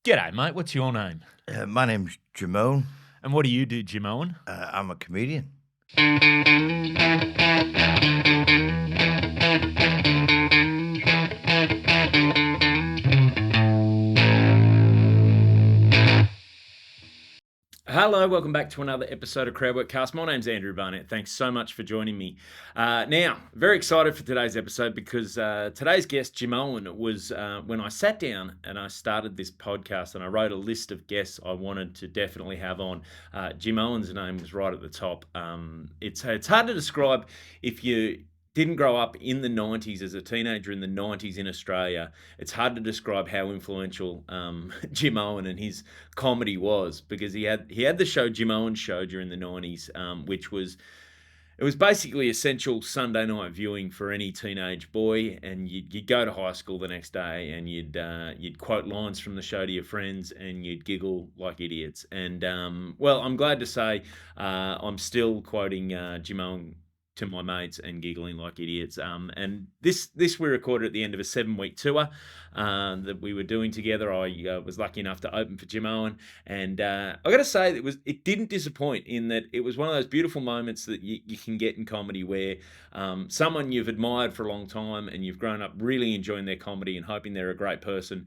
G'day, mate. What's your name? My name's Jimeoin. And what do you do, Jimeoin? I'm a comedian. Hello, welcome back to another episode of Crowdworkcast. My name's Andrew Barnett. Thanks so much for joining me. Now, very excited for today's episode because today's guest, Jimeoin, was when I sat down and I started this podcast and I wrote a list of guests I wanted to definitely have on. Jimeoin's name was right at the top. It's hard to describe if you didn't grow up in the 90s as a teenager in the 90s in Australia. It's hard to describe how influential Jimeoin and his comedy was, because he had the show Jimeoin Show during the 90s, which was basically essential Sunday night viewing for any teenage boy. And you'd go to high school the next day and you'd quote lines from the show to your friends and you'd giggle like idiots. And well, I'm glad to say I'm still quoting Jimeoin to my mates and giggling like idiots. And this we recorded at the end of a 7-week tour that we were doing together. I was lucky enough to open for Jimeoin, and I got to say it didn't disappoint in that it was one of those beautiful moments that you can get in comedy where someone you've admired for a long time and you've grown up really enjoying their comedy and hoping they're a great person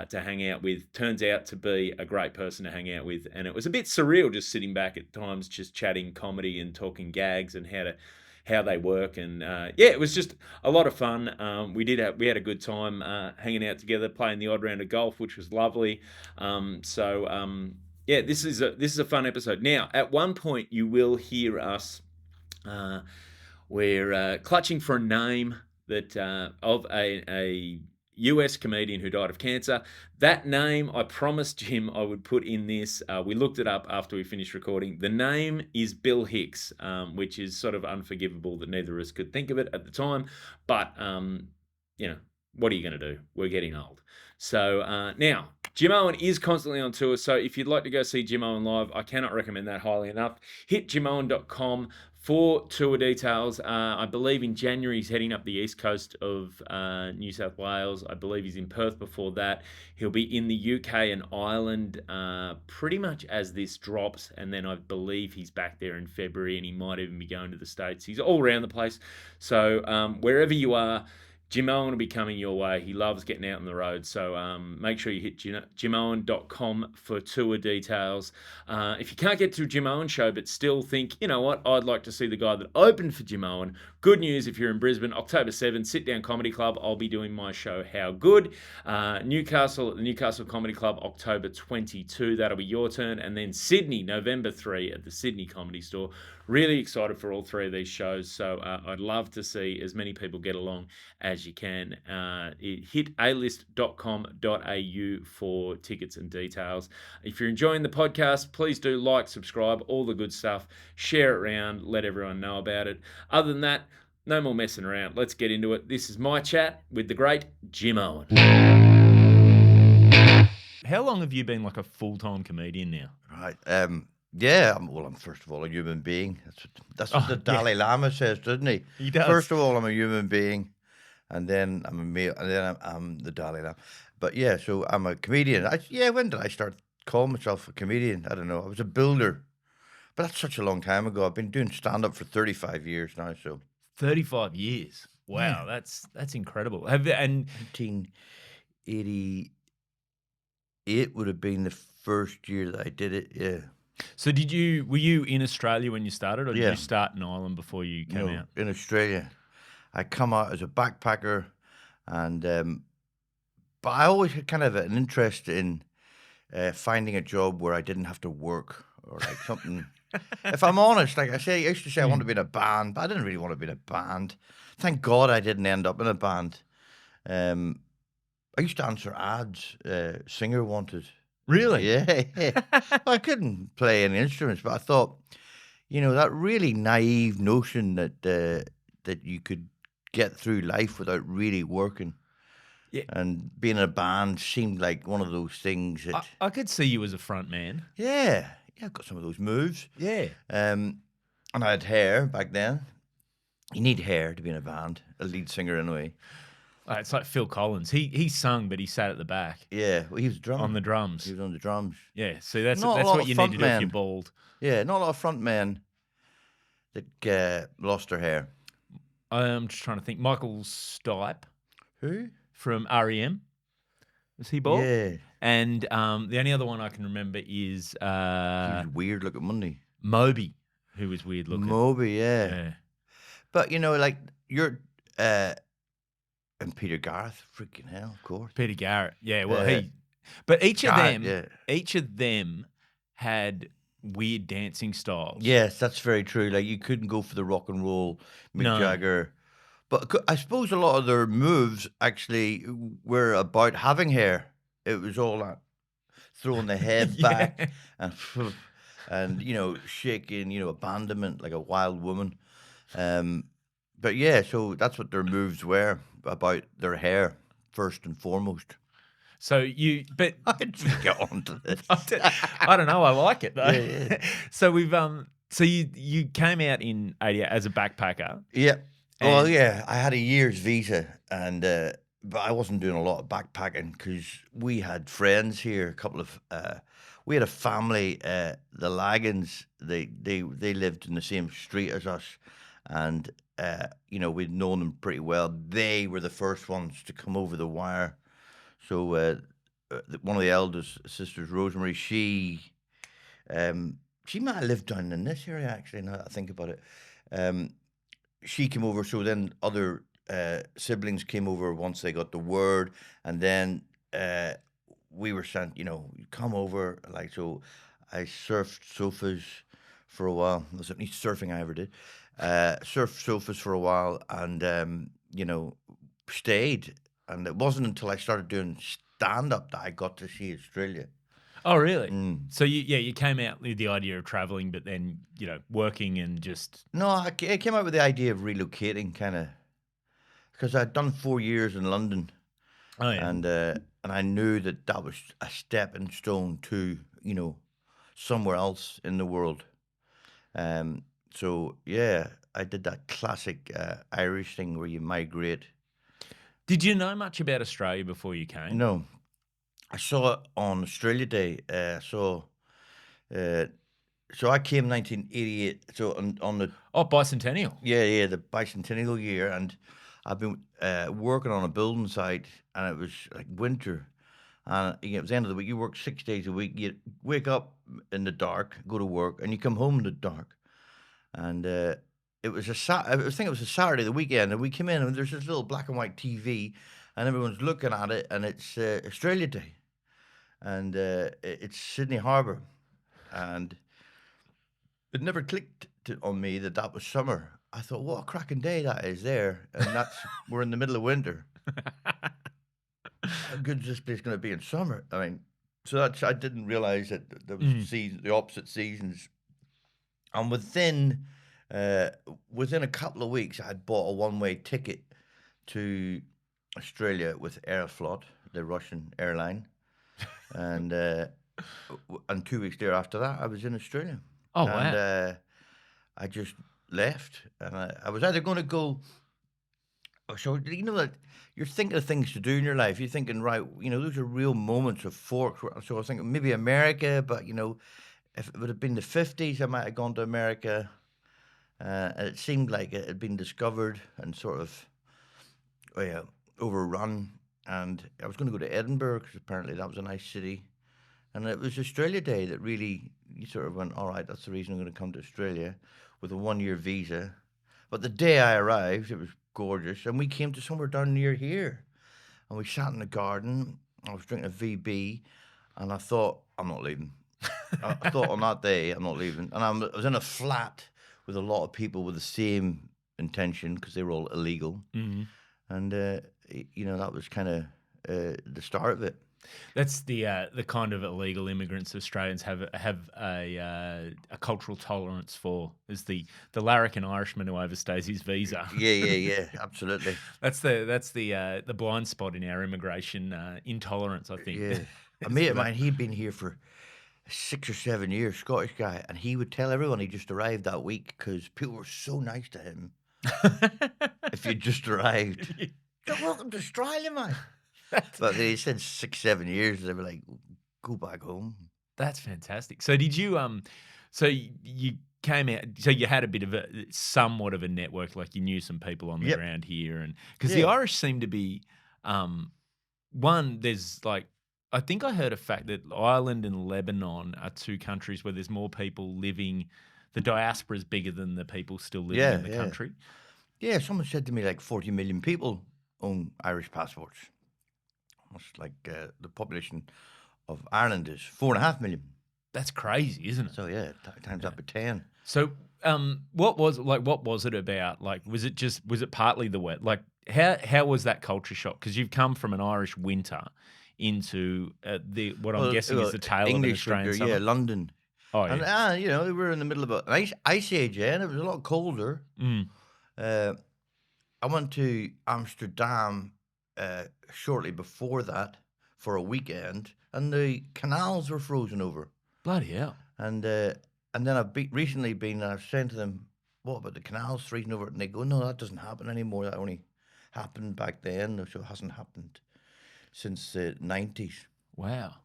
to hang out with turns out to be a great person to hang out with. And it was a bit surreal just sitting back at times just chatting comedy and talking gags and how they work. And it was just a lot of fun. We had a good time hanging out together, playing the odd round of golf, which was lovely. This is a fun episode. Now, at one point, you will hear us. We're clutching for a name that of a US comedian who died of cancer. That name, I promised Jim I would put in this. We looked it up after we finished recording. The name is Bill Hicks, which is sort of unforgivable that neither of us could think of it at the time. But, what are you going to do? We're getting old. So now, Jimeoin is constantly on tour, so if you'd like to go see Jimeoin live, I cannot recommend that highly enough. Hit jimeoin.com for tour details. I believe in January he's heading up the east coast of New South Wales. I believe he's in Perth before that. He'll be in the UK and Ireland pretty much as this drops, and then I believe he's back there in February, and he might even be going to the States. He's all around the place. So wherever you are, Jimeoin will be coming your way. He loves getting out on the road. So make sure you hit jimeoin.com for tour details. If you can't get to a Jimeoin show but still think, you know what, I'd like to see the guy that opened for Jimeoin, good news if you're in Brisbane, October 7, Sit Down Comedy Club. I'll be doing my show, How Good. Newcastle at the Newcastle Comedy Club, October 22. That'll be your turn. And then Sydney, November 3 at the Sydney Comedy Store. Really excited for all three of these shows. So I'd love to see as many people get along as you can. Hit alist.com.au for tickets and details. If you're enjoying the podcast, please do like, subscribe, all the good stuff. Share it around, let everyone know about it. Other than that, no more messing around. Let's get into it. This is my chat with the great Jimeoin. How long have you been like a full-time comedian now? Right. I'm first of all a human being. That's what the Dalai Lama says, doesn't he? He does. First of all, I'm a human being, and then I'm a male, and then I'm the Dalai Lama. But yeah, so I'm a comedian. When did I start calling myself a comedian? I don't know. I was a builder, but that's such a long time ago. I've been doing stand-up for 35 years now. So 35 years. Wow, that's incredible. And 1988 would have been the first year that I did it. Yeah. So were you in Australia when you started, or did you start in Ireland before you came out? In Australia. I come out as a backpacker, and but I always had kind of an interest in finding a job where I didn't have to work, or like something. If I'm honest, like I used to say I want to be in a band, but I didn't really want to be in a band. Thank God I didn't end up in a band. I used to answer ads, singer wanted. Really? Yeah. I couldn't play any instruments, but I thought, that really naive notion that you could get through life without really working. Yeah. And being in a band seemed like one of those things that... I could see you as a front man. Yeah, I've got some of those moves. Yeah. And I had hair back then. You need hair to be in a band, a lead singer anyway. It's like Phil Collins. He sung, but he sat at the back Yeah, well, he was a on drummer. the He drums. was on the drums. Yeah, see, that's Not a that's lot what of you need front to do if you're men. bald. Yeah, not a lot of front men that lost their hair. I'm just trying to think. Michael Stipe Who? from REM, was he bald? Yeah, And the only other one I can remember is he was weird looking Monday. Moby, who was weird looking. Moby, yeah. Yeah. But like you're and Peter Garth, freaking hell, of course. Peter Garrett. Yeah, well, Uh, but each of Garrett, them, yeah. each of them had weird dancing styles. Yes, that's very true. Like you couldn't go for the rock and roll Mick No. Jagger. But I suppose a lot of their moves actually were about having hair. It was all that throwing the head back and shaking, abandonment like a wild woman. But yeah, so that's what their moves were about their hair first and foremost. So but I just get on to this. I don't know. I like it though. Yeah. So so you came out in '88 as a backpacker. Yeah. Well, And- yeah, I had a year's visa, and but I wasn't doing a lot of backpacking because we had friends here. A couple of we had a family, the Lagans. They lived in the same street as us, and we'd known them pretty well. They were the first ones to come over the wire. So one of the eldest sisters, Rosemary, she might have lived down in this area actually. Now that I think about it. She came over, so then other siblings came over once they got the word, and then we were sent, come over. Like, so I surfed sofas for a while. That's the only surfing I ever did. Surfed sofas for a while and, stayed. And it wasn't until I started doing stand-up that I got to see Australia. Oh, really? Mm. So you came out with the idea of traveling, but then working and just No, I came out with the idea of relocating, kind of, because I'd done 4 years in London, oh yeah. and I knew that was a stepping stone to somewhere else in the world. So yeah, I did that classic Irish thing where you migrate. Did you know much about Australia before you came? No, I saw it on Australia Day. So I came 1988. So on the Bicentennial. yeah the bicentennial year, and I've been working on a building site, and it was like winter, and it was the end of the week. You work 6 days a week. You wake up in the dark, go to work, and you come home in the dark. And it was I think it was a Saturday, the weekend, and we came in, and there's this little black and white TV, and everyone's looking at it, and it's Australia Day, and it's Sydney Harbour, and it never clicked on me that was summer. I thought, what a cracking day that is there, and we're in the middle of winter. How good is this place going to be in summer? I mean, so I didn't realize that there was the opposite seasons. And within a couple of weeks, I had bought a one-way ticket to Australia with Aeroflot, the Russian airline, and 2 weeks there after that, I was in Australia. Oh, and wow. I just left, and I was either going to go. So that you're thinking of things to do in your life. You're thinking, right? Those are real moments of forks. So I was thinking maybe America, but if it would have been the 50s, I might have gone to America. And it seemed like it had been discovered and sort of overrun. And I was going to go to Edinburgh because apparently that was a nice city. And it was Australia Day that really, you sort of went, all right, that's the reason I'm going to come to Australia with a 1-year visa. But the day I arrived, it was gorgeous. And we came to somewhere down near here. And we sat in the garden. I was drinking a VB. And I thought, I'm not leaving. I thought on that day, I'm not leaving. And I was in a flat with a lot of people with the same intention because they were all illegal. Mm-hmm. And, that was kind of the start of it. That's the kind of illegal immigrants Australians have a cultural tolerance for, is the larrikin Irishman who overstays his visa. Yeah, absolutely. That's the blind spot in our immigration intolerance, I think. Yeah, a mate of mine, he'd been here for 6 or 7 years, Scottish guy, and he would tell everyone he just arrived that week because people were so nice to him if you just arrived. So welcome to Australia, mate. That's But they said 6, 7 years. They were like, go back home. that's fantastic. So did you so you came out so you had a bit of a somewhat of a network, like you knew some people on the Yep. ground here, and because the Yeah. Irish seem to be one, there's like I think I heard a fact that Ireland and Lebanon are two countries where there's more people living. The diaspora is bigger than the people still living in Yeah. the Yeah. country. Yeah. Someone said to me like 40 million people own Irish passports. Almost like the population of Ireland is 4.5 million. That's crazy, isn't it? So yeah, times Yeah. up by 10. So, what was it about? Like, was it partly the wet? Like, how was that culture shock? Because you've come from an Irish winter into the what I'm guessing is the tail of an English Australian winter, summer. yeah, London. Oh And yeah. we were in the middle of an ice age, and it was a lot colder. Mm. Uh, I went to Amsterdam shortly before that for a weekend, and the canals were frozen over. Bloody hell. And then I've recently been, and I've said to them, "What about the canals freezing over?" And they go, "No, that doesn't happen anymore. That only happened back then, so it hasn't happened since the 90s." Wow.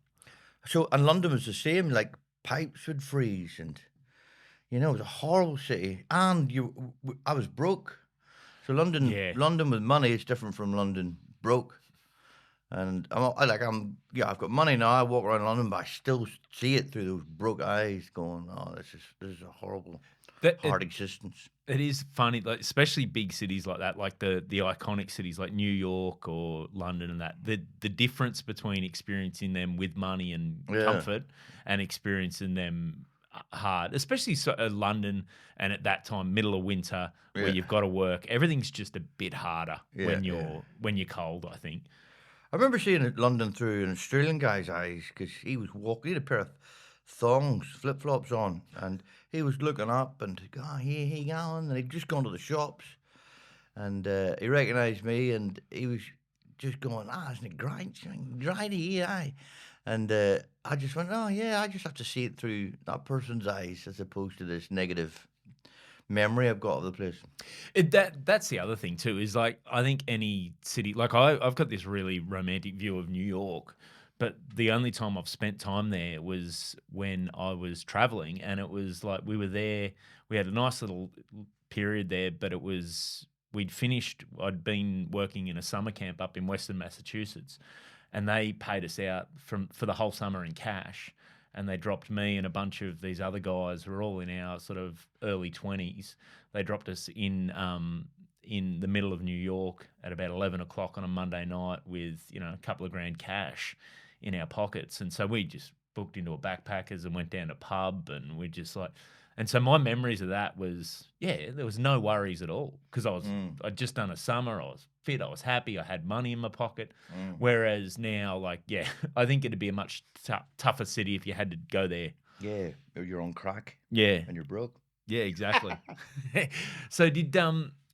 So, and London was the same. Like pipes would freeze, and it was a horrible city. And I was broke. So Yeah. London with money is different from London broke. And I've got money now. I walk around London, but I still see it through those broke eyes, going, "Oh, this is a horrible, That hard existence." it is funny, like especially big cities like that, like the iconic cities like New York or London, and that the difference between experiencing them with money and Yeah, comfort and experiencing them hard, especially London, and at that time, middle of winter, where yeah, you've got to work, everything's just a bit harder yeah, yeah. when you're cold. I think. I remember seeing it London through an Australian guy's eyes because he was walking, he had a pair of thongs, flip flops on, and he was looking up and, "Oh, here he going," and he'd just gone to the shops, and he recognised me, and he was just going, "Isn't it great? Great here, aye." And I just went, "Oh yeah, I just have to see it through that person's eyes as opposed to this negative memory I've got of the place." That's the other thing too, is like I think any city, like I've got this really romantic view of New York, but the only time I've spent time there was when I was traveling, and it was like we were there, we had a nice little period there, but we'd finished, I'd been working in a summer camp up in Western Massachusetts, and they paid us out for the whole summer in cash. And they dropped me and a bunch of these other guys who were all in our sort of early 20s. They dropped us in the middle of New York at about 11 o'clock on a Monday night with a couple of grand cash in our pockets. And so we just booked into a backpackers and went down to pub, and we just like, and so my memories of that was, yeah, there was no worries at all because Mm, I'd just done a summer, I was fit, I was happy, I had money in my pocket. mm. Whereas now, like, yeah, I think it'd be a much tougher city if you had to go there. Yeah, you're on crack Yeah, and you're broke. yeah, exactly. So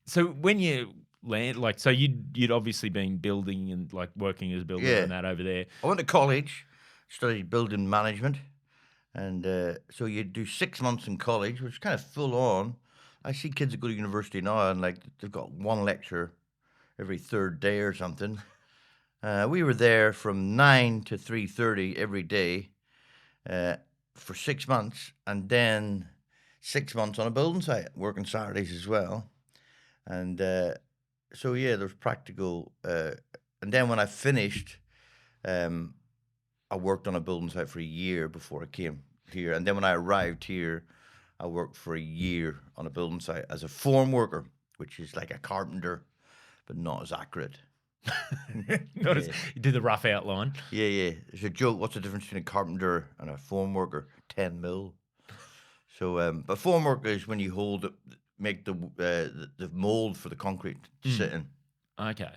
so when you land, like, so you'd obviously been building and like working as a builder Yeah, and that over there. I went to college, studied building management, and so you do 6 months in college, which is kind of full on. I see kids that go to university now, and like they've got one lecture every third day or something. We were there from 9 to 3:30 every day uh, for 6 months, and then 6 months on a building site, working Saturdays as well. And so yeah, there's practical. And then when I finished, um, I worked on a building site for a year before I came here. And then when I arrived here, I worked for a year on a building site as a form worker, which is like a carpenter, but not as accurate. Notice Yeah, you do the rough outline. yeah, yeah. There's a joke. What's the difference between a carpenter and a form worker? 10 mil. So, but form work is when you make the mold for the concrete to Mm, sit in. okay.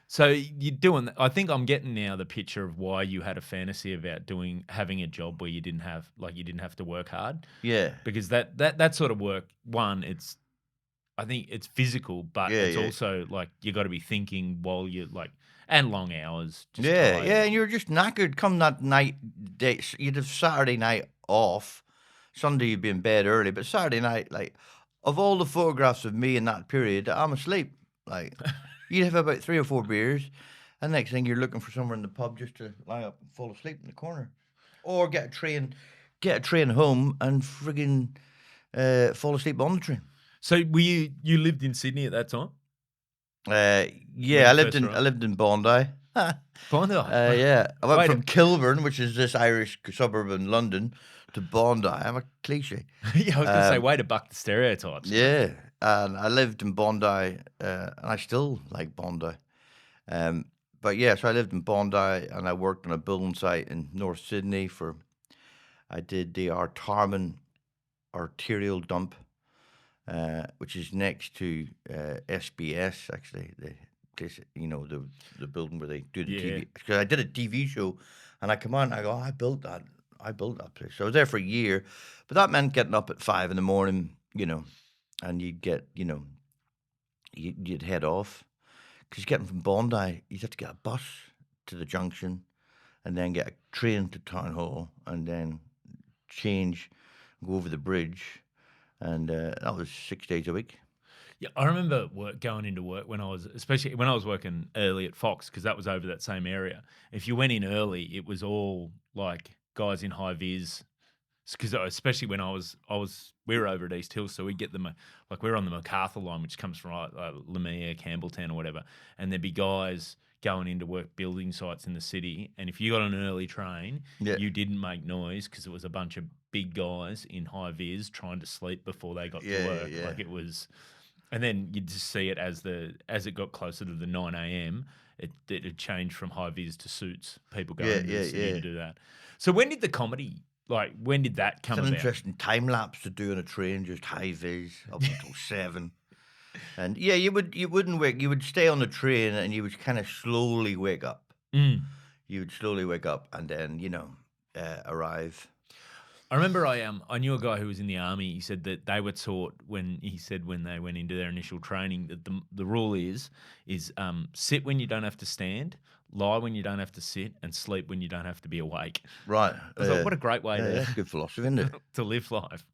So you're doing. I think I'm getting now the picture of why you had a fantasy about having a job where you didn't have to work hard, Yeah, because that sort of work, one, I think it's physical, but yeah, it's yeah, also like you got to be thinking while you're like, and long hours, just yeah, tired. yeah. And you're just knackered. Come that night, you'd have Saturday night off. Sunday you'd be in bed early, but Saturday night, like, of all the photographs of me in that period, I'm asleep. Like, You'd have about 3 or 4 beers, and next thing you're looking for somewhere in the pub just to lie up and fall asleep in the corner, or get a train home and friggin' fall asleep on the train. So you lived in Sydney at that time Uh, when yeah, you first I arrived? lived in Bondi. Bondi. Yeah, I went Wait, from Kilburn, which is this Irish suburb in London, to Bondi. I'm a cliche. yeah, I was going to say, Um, way to buck the stereotypes. yeah, and I lived in Bondi, and I still like Bondi. Um, but yeah, so I lived in Bondi, and I worked on a building site in North Sydney I did the Artarmon arterial dump, which is next to SBS, actually. The building where they do the Yeah. TV. Because I did a TV show, and I come on, and I go, "Oh, I built that. I built that place." So I was there for a year, but that meant getting up at 5 in the morning, and you'd head off because getting from Bondi, you'd have to get a bus to the junction, and then get a train to Town Hall, and then change, go over the bridge, and that was 6 days a week. Yeah, I remember going into work especially when I was working early at Fox, because that was over that same area. If you went in early, it was all like guys in high vis. Because especially when we were over at East Hill, so we get like we're on the MacArthur line, which comes from Lamia, Campbelltown, or whatever, and there'd be guys going into work building sites in the city, and if you got an early train, Yeah, you didn't make noise because it was a bunch of big guys in high vis trying to sleep before they got to yeah, work. yeah, Like it was, and then you'd just see it as it got closer to the 9 a.m. It had changed from high vis to suits. People going yeah, into yeah, the city yeah. to do that. So when did that It's come an about? interesting time lapse to do on a train, just high vis up until 7. And yeah, you wouldn't wake. You would stay on the train, and you would kind of slowly wake up. Mm. You would slowly wake up, and then arrive. I remember I knew a guy who was in the army. He said that they were taught when they went into their initial training that the rule is sit when you don't have to stand, lie when you don't have to sit, and sleep when you don't have to be awake. Right. I was like, what a great way Yeah, to that's good philosophy, isn't it? to live life.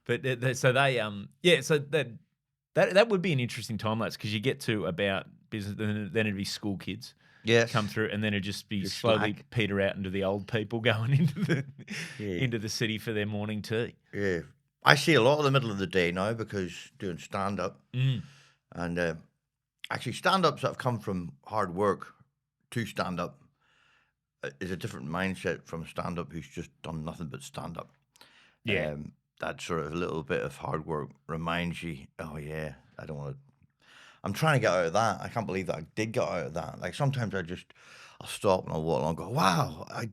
But so they yeah, so that would be an interesting time lapse because you get to about business, then it'd be school kids Yes. come through, and then it'd just be Just slowly slack. peter out into the old people going into the Yeah. into the city for their morning tea. Yeah. I see a lot of the middle of the day now because doing stand up, Mm. and actually stand ups that have come from hard work to stand up is a different mindset from a stand up who's just done nothing but stand up. Yeah. That sort of a little bit of hard work reminds you, oh yeah, I don't want to. I'm trying to get out of that. I can't believe that I did get out of that. Like sometimes I'll stop and I'll walk along and go, wow, I've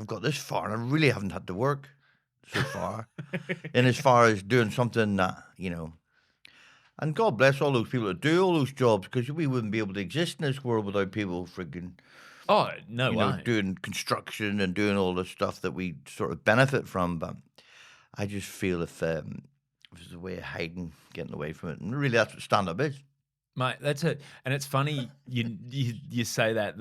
got this far and I really haven't had to work so far. And as far as doing something that, and God bless all those people that do all those jobs because we wouldn't be able to exist in this world without people frigging, Oh, no way. doing construction and doing all the stuff that we sort of benefit from. But I just feel if there's a way of hiding, getting away from it, and really that's what stand up is. Mate, that's it. And it's funny you say that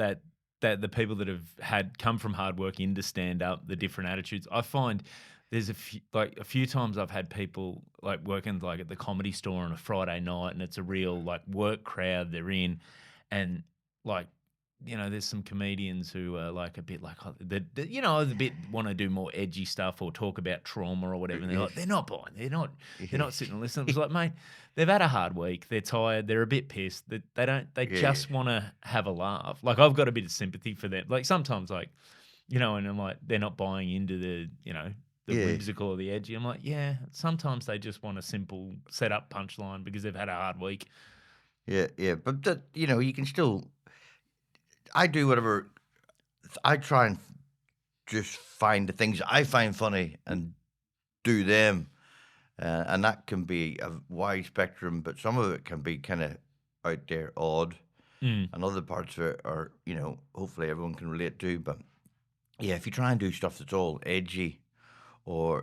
the people that have come from hard work into stand up, the different attitudes. I find there's a few times I've had people like working like at the Comedy Store on a Friday night, and it's a real like work crowd they're in, and like there's some comedians who are like a bit like a bit want to do more edgy stuff or talk about trauma or whatever. And they're like, they're not buying, they're not sitting and listening. It's like, mate, they've had a hard week, they're tired, they're a bit pissed. They Yeah. just want to have a laugh. Like I've got a bit of sympathy for them. Like sometimes, like and I'm like, they're not buying into the the Yeah. whimsical or the edgy. I'm like, yeah, sometimes they just want a simple set up punchline because they've had a hard week. Yeah. But that you can still. I do whatever. I try and just find the things I find funny and do them, and that can be a wide spectrum. But some of it can be kind of out there, odd, Mm. and other parts of it are hopefully everyone can relate to. But yeah, if you try and do stuff that's all edgy, or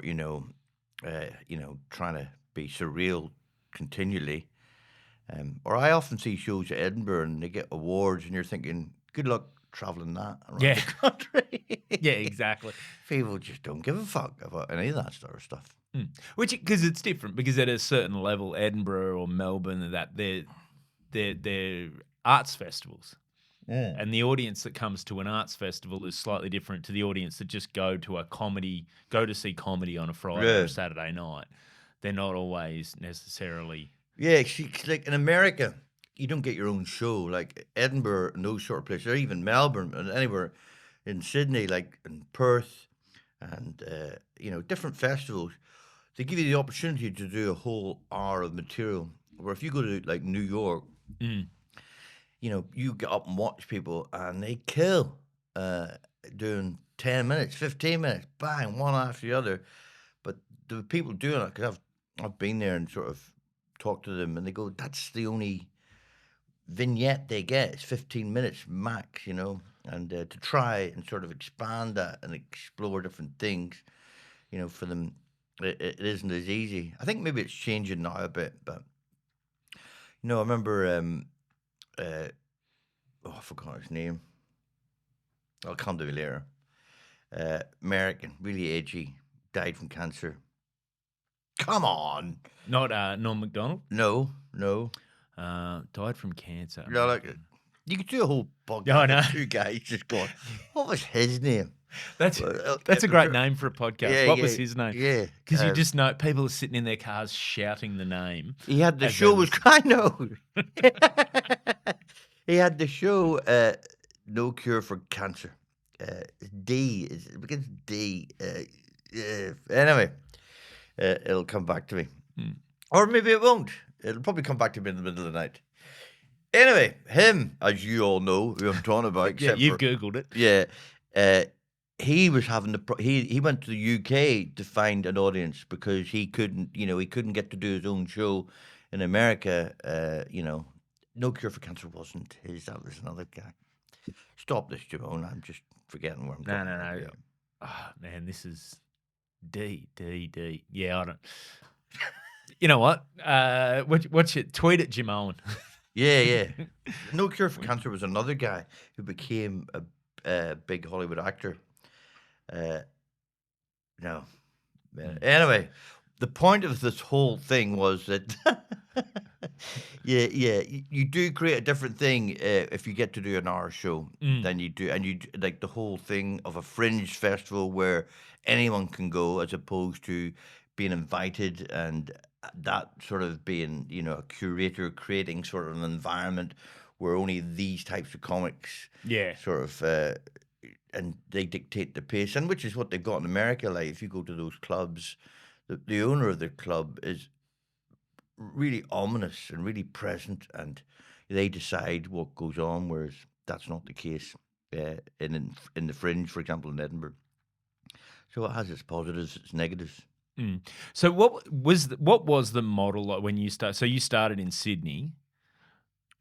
trying to be surreal continually. Or I often see shows at Edinburgh and they get awards, and you're thinking, good luck traveling that around Yeah. the country. Yeah, exactly. People just don't give a fuck about any of that sort of stuff. Which because it's different because at a certain level, Edinburgh or Melbourne, that they're arts festivals. Yeah. And the audience that comes to an arts festival is slightly different to the audience that just go to see comedy on a Friday or Yeah. a Saturday night. They're not always necessarily. Yeah, like in America, you don't get your own show. Like Edinburgh and those sort of places, or even Melbourne and anywhere in Sydney, like in Perth, and different festivals. They give you the opportunity to do a whole hour of material. Where if you go to like New York, Mm. you get up and watch people, and they kill doing 10 minutes, 15 minutes, bang, one after the other. But the people doing it, because I've been there and sort of talked to them, and they go, "That's the only vignette they get. It's 15 minutes max, And to try and sort of expand that and explore different things, for them, it isn't as easy. I think maybe it's changing now a bit, but I remember, uh, I forgot his name. I'll come to it later. American, really edgy, died from cancer. Come on. Not Norm Macdonald. No. Died from cancer. Yeah, like you could do a whole podcast Yeah, I know. with two guys just going, what was his name? That's Well, a great name for a podcast. Yeah, What was his name? Yeah. Because you just know people are sitting in their cars shouting the name. He had the as show they was listen. I know. He had the show No Cure for Cancer. It begins D. Anyway, it'll come back to me. Hmm. Or maybe it won't. It'll probably come back to me in the middle of the night. Anyway, him, as you all know, who I'm talking about. Yeah, except you've for- Googled it. Yeah. He was having he went to the UK to find an audience because he couldn't get to do his own show in America. No Cure for Cancer wasn't his. That was another guy. Stop this, Jimeoin. I'm just forgetting where I'm No. talking about. Oh, man, this is D. Yeah, I don't. You know what? What's your tweet at Jimeoin? Yeah. No Cure for Cancer was another guy who became a big Hollywood actor. No. Anyway, the point of this whole thing was that you do create a different thing if you get to do an hour show than you do, and like the whole thing of a fringe festival where anyone can go, as opposed to being invited and that sort of being a curator creating sort of an environment where only these types of comics Yeah. sort of and they dictate the pace, and which is what they've got in America. Like if you go to those clubs, the owner of the club is really ominous and really present, and they decide what goes on, whereas that's not the case in the fringe, for example, in Edinburgh. So it has its positives, its negatives. So what was the model like when you started? So you started in Sydney.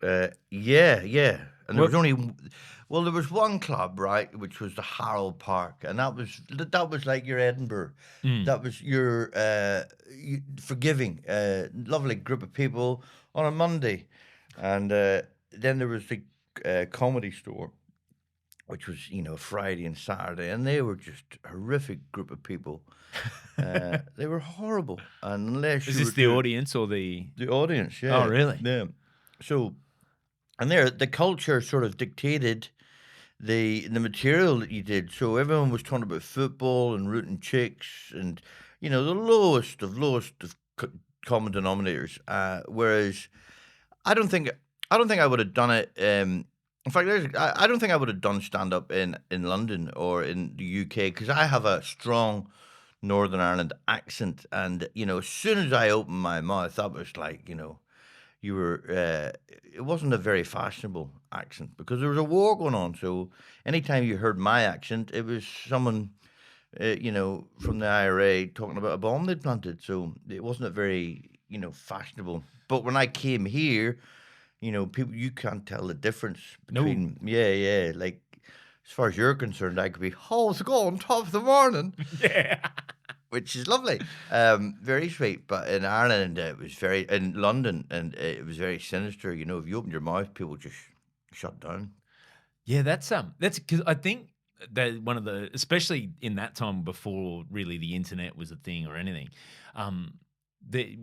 Yeah. And there was there was one club, right, which was the Harold Park, and that was like your Edinburgh. That was your forgiving, lovely group of people on a Monday, and then there was the Comedy Store, which was Friday and Saturday, and they were just a horrific group of people. They were horrible, and unless Is you this were the doing- audience or the? the audience, yeah. Oh, really? Yeah. So, and the culture sort of dictated the material that you did. So everyone was talking about football and rooting chicks and the lowest of common denominators. Whereas I don't think I would have done it. In fact, I don't think I would have done stand up in London or in the UK because I have a strong Northern Ireland accent, and as soon as I opened my mouth, that was like you were. It wasn't a very fashionable accent because there was a war going on. So anytime you heard my accent, it was someone from the IRA talking about a bomb they'd planted. So it wasn't a very fashionable. But when I came here, people, you can't tell the difference No. between yeah. Like as far as you're concerned, I could be how's it going, top of the morning, Yeah. which is lovely, very sweet. But in Ireland, it was in London, and it was very sinister. If you opened your mouth, people just shut down. Yeah, that's because I think that one of the, especially in that time before really the internet was a thing or anything, the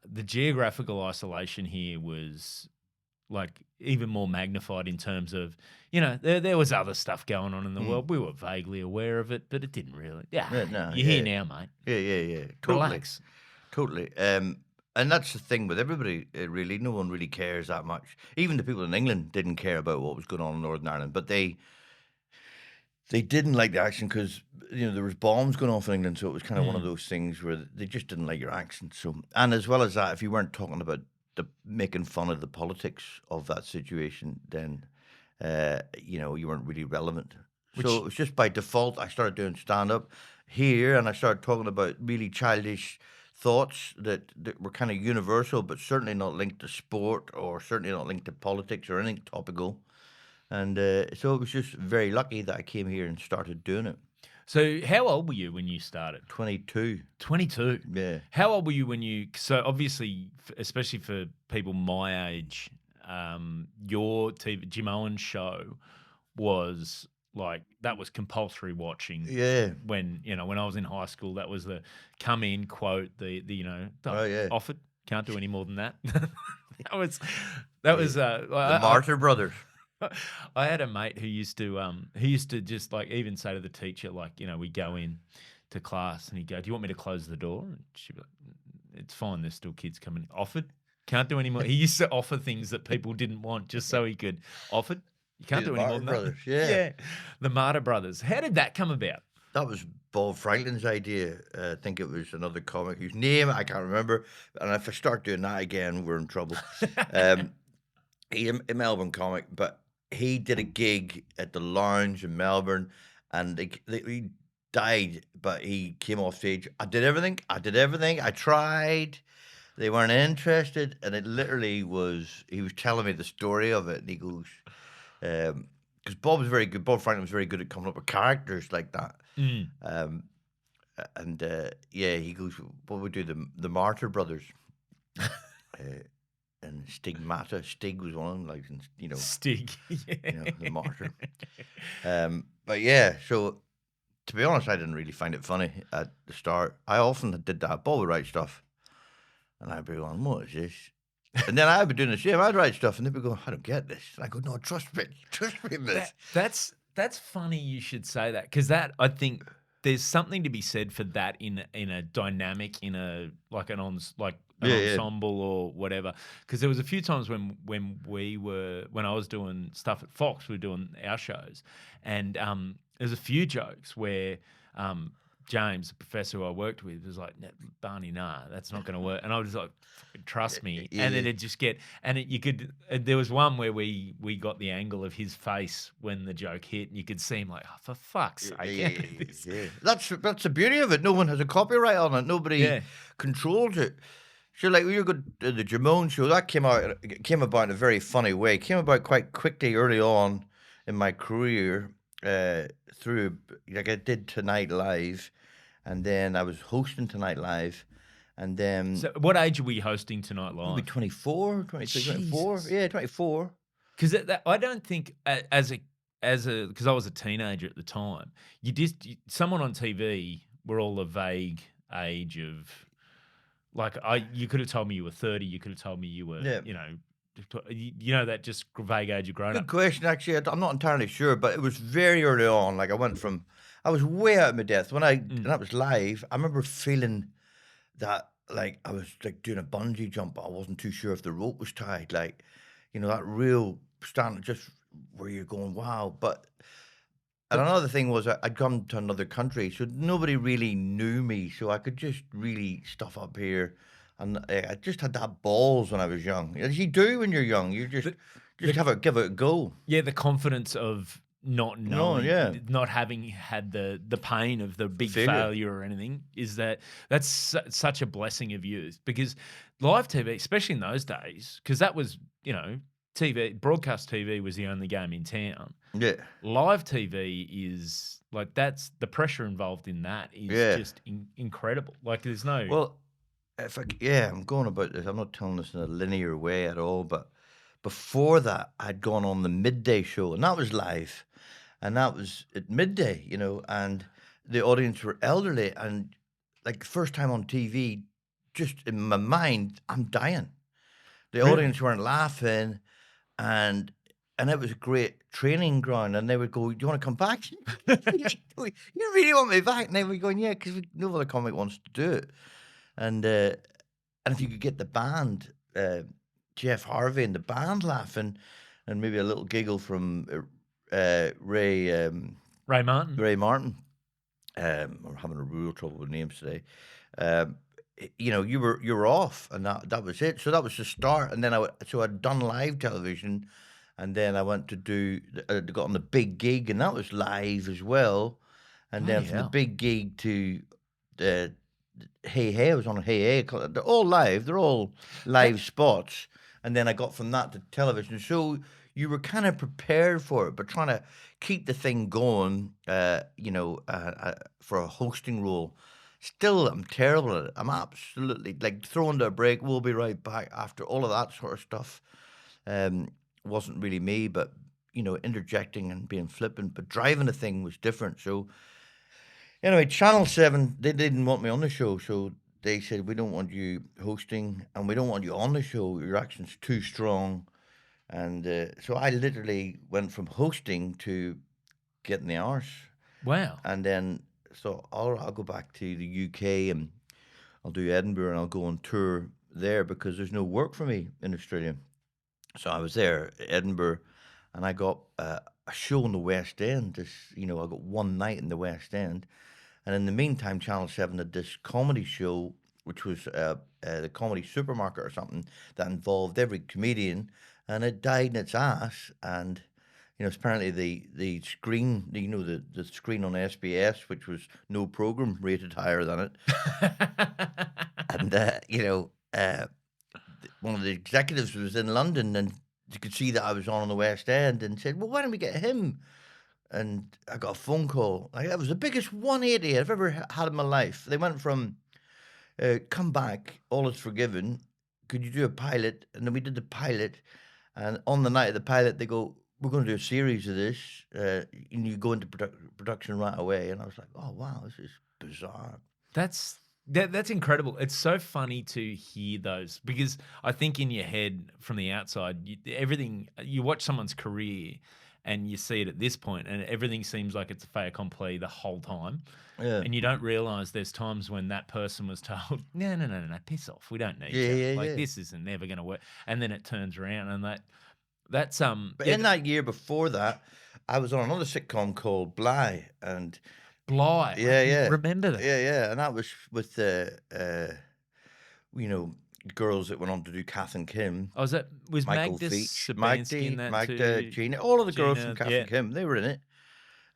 the geographical isolation here was like even more magnified in terms of, there was other stuff going on in the Mm. world. We were vaguely aware of it, but it didn't really. Yeah, Yeah, no, you're here yeah, now, mate. yeah. Totally, Relax. totally. And that's the thing with everybody. Really, no one really cares that much. Even the people in England didn't care about what was going on in Northern Ireland, but they didn't like the accent because there was bombs going off in England, so it was kind of one of Mm. those things where they just didn't like your accent. So, and as well as that, if you weren't talking about making fun of the politics of that situation, then you weren't really relevant. So it Which was just by default I started doing stand up here, and I started talking about really childish thoughts that were kind of universal, but certainly not linked to sport or certainly not linked to politics or anything topical. And so it was just very lucky that I came here and started doing it. So how old were you when you started? 22. 22. Yeah. How old were you when you? So obviously, especially for people my age, your Jimeoin show was like that was compulsory watching. Yeah. When I was in high school, that was the come in quote. Oh, yeah. Offered, can't do any more than that. that was The Martyr Brothers. I had a mate who used to just like even say to the teacher, like, we go in to class and he'd go, "Do you want me to close the door?" And she'd be like, "It's fine, there's still kids coming." Offered, can't do any more. He used to offer things that people didn't want just so he could offered. You can't The do any more Martyr than that. Brothers, yeah. Yeah. The Martyr Brothers. How did that come about? That was Bob Franklin's idea. I think it was another comic whose name I can't remember. And if I start doing that again, we're in trouble. He's a Melbourne comic, but he did a gig at the Lounge in Melbourne, and he died, but he came off stage. I did everything. I tried. They weren't interested, and it literally was. He was telling me the story of it, and he goes, because Bob was very good. Bob Franklin was very good at coming up with characters like that. Mm. And yeah, he goes, "What would do the Martyr Brothers?" And Stigmata. Stig was one of them, like, Stig. Yeah. the Martyr. But yeah, so to be honest, I didn't really find it funny at the start. I often did that. Bob would write stuff, and I'd be going, "What is this?" And then I'd be doing the same. I'd write stuff, and they'd be going, "I don't get this." And I go, "No, trust me in this." That's funny you should say that, because that, I think there's something to be said for that in a dynamic, in a like an Yeah. ensemble or whatever. Because there was a few times when I was doing stuff at Fox, we were doing our shows, and there's a few jokes where James, the professor who I worked with, was like, "Barney, nah, that's not going to work." And I was like, "Trust me." Yeah. And then it just there was one where we got the angle of his face when the joke hit, and you could see him like, "Oh, for fuck's sake." Yeah. That's the beauty of it. No one has a copyright on it. Nobody Yeah. controls it. So, like, when you go to the Jimeoin show, that came about in a very funny way. It came about quite quickly early on in my career, through, like, I did Tonight Live, and then I was hosting Tonight Live, and then So what age are we hosting Tonight maybe Live? 24, 23, 24. Jesus. Yeah, 24. Because I don't think because I was a teenager at the time, someone on TV were all a vague age of, like, you could have told me you were 30, you could have told me you were, Yeah. that just vague age of grown Good up. question. Actually, I'm not entirely sure, but it was very early on. Like, I was way out of my depth and that was live. I remember feeling that, like, I was like doing a bungee jump, but I wasn't too sure if the rope was tied. Like, that real stand, just where you're going, wow. And another thing was I'd come to another country, so nobody really knew me. So I could just really stuff up here. And I just had that balls when I was young. As you do when you're young, you just give it a go. Yeah, the confidence of not No, knowing, yeah. not having had the pain of the big Failure. failure or anything, that's such a blessing of youth. Because live TV, especially in those days, because that was, broadcast TV was the only game in town. Yeah. Live TV is like, that's the pressure involved in that is just incredible. Like, there's no. Well, I'm going about this. I'm not telling this in a linear way at all, but before that, I'd gone on the midday show, and that was live, and that was at midday, and the audience were elderly, and like, the first time on TV, just in my mind, I'm dying. The Really? audience weren't laughing, and it was a great training ground, and they would go, "Do you wanna come back?" "You really want me back?" And they were going, "Yeah, 'cause no other comic wants to do it." And, if you could get the band, Jeff Harvey and the band laughing, and maybe a little giggle from, Ray Martin? Ray Martin, I'm having a real trouble with names today. Um, you were off, and that was it. So that was the start, and then so I'd done live television, and then I went to got on the big gig, and that was live as well. And then Bloody from the hell. big gig to uh, Hey Hey, I was on Hey Hey. They're all live. They're all That live spots. And then I got from that to television. So you were kind of prepared for it, but trying to keep the thing going, for a hosting role. Still, I'm terrible at it. I'm absolutely like throwing to a break. We'll be right back after all of that sort of stuff. Um, wasn't really me, but interjecting and being flippant, but driving the thing was different. So anyway, Channel 7, they didn't want me on the show, so they said, "We don't want you hosting, and we don't want you on the show. Your accent's too strong." And so I literally went from hosting to getting the arse. wow. And then so I'll go back to the UK, and I'll do Edinburgh, and I'll go on tour there because there's no work for me in Australia. So I was there, Edinburgh, and I got a show in the West End. I got one night in the West End. And in the meantime, Channel 7 had this comedy show, which was the Comedy Supermarket or something, that involved every comedian, and it died in its ass. And it's apparently the screen, the screen on SBS, which was no program, rated higher than it. And one of the executives was in London, and you could see that I was on the West End, and said, "Well, why don't we get him?" And I got a phone call. Like, that was the biggest 180 I've ever had in my life. They went from, "Come back, all is forgiven. Could you do a pilot?" And then we did the pilot. And on the night of the pilot, they go, "We're going to do a series of this, and you go into production right away." And I was like, "Oh wow, this is bizarre." That's incredible. It's so funny to hear those because I think in your head from the outside, everything you watch someone's career and you see it at this point, and everything seems like it's a fait accompli the whole time, Yeah, and you don't realize there's times when that person was told, "No, no, no, no, no, piss off. We don't need yeah, you. yeah, Like yeah. this isn't never going to work." And then it turns around, and that's But yeah, in that year before that, I was on another sitcom called Bly, and Bly. I yeah, yeah. remember that. Yeah, yeah, and that was with the, you know, girls that went on to do Kath and Kim, Oh, was Michael Magda Feach, Sabansky in Magdi, that Magda, too? Gina, all of the girls from Gina, Kath yeah. and Kim, they were in it,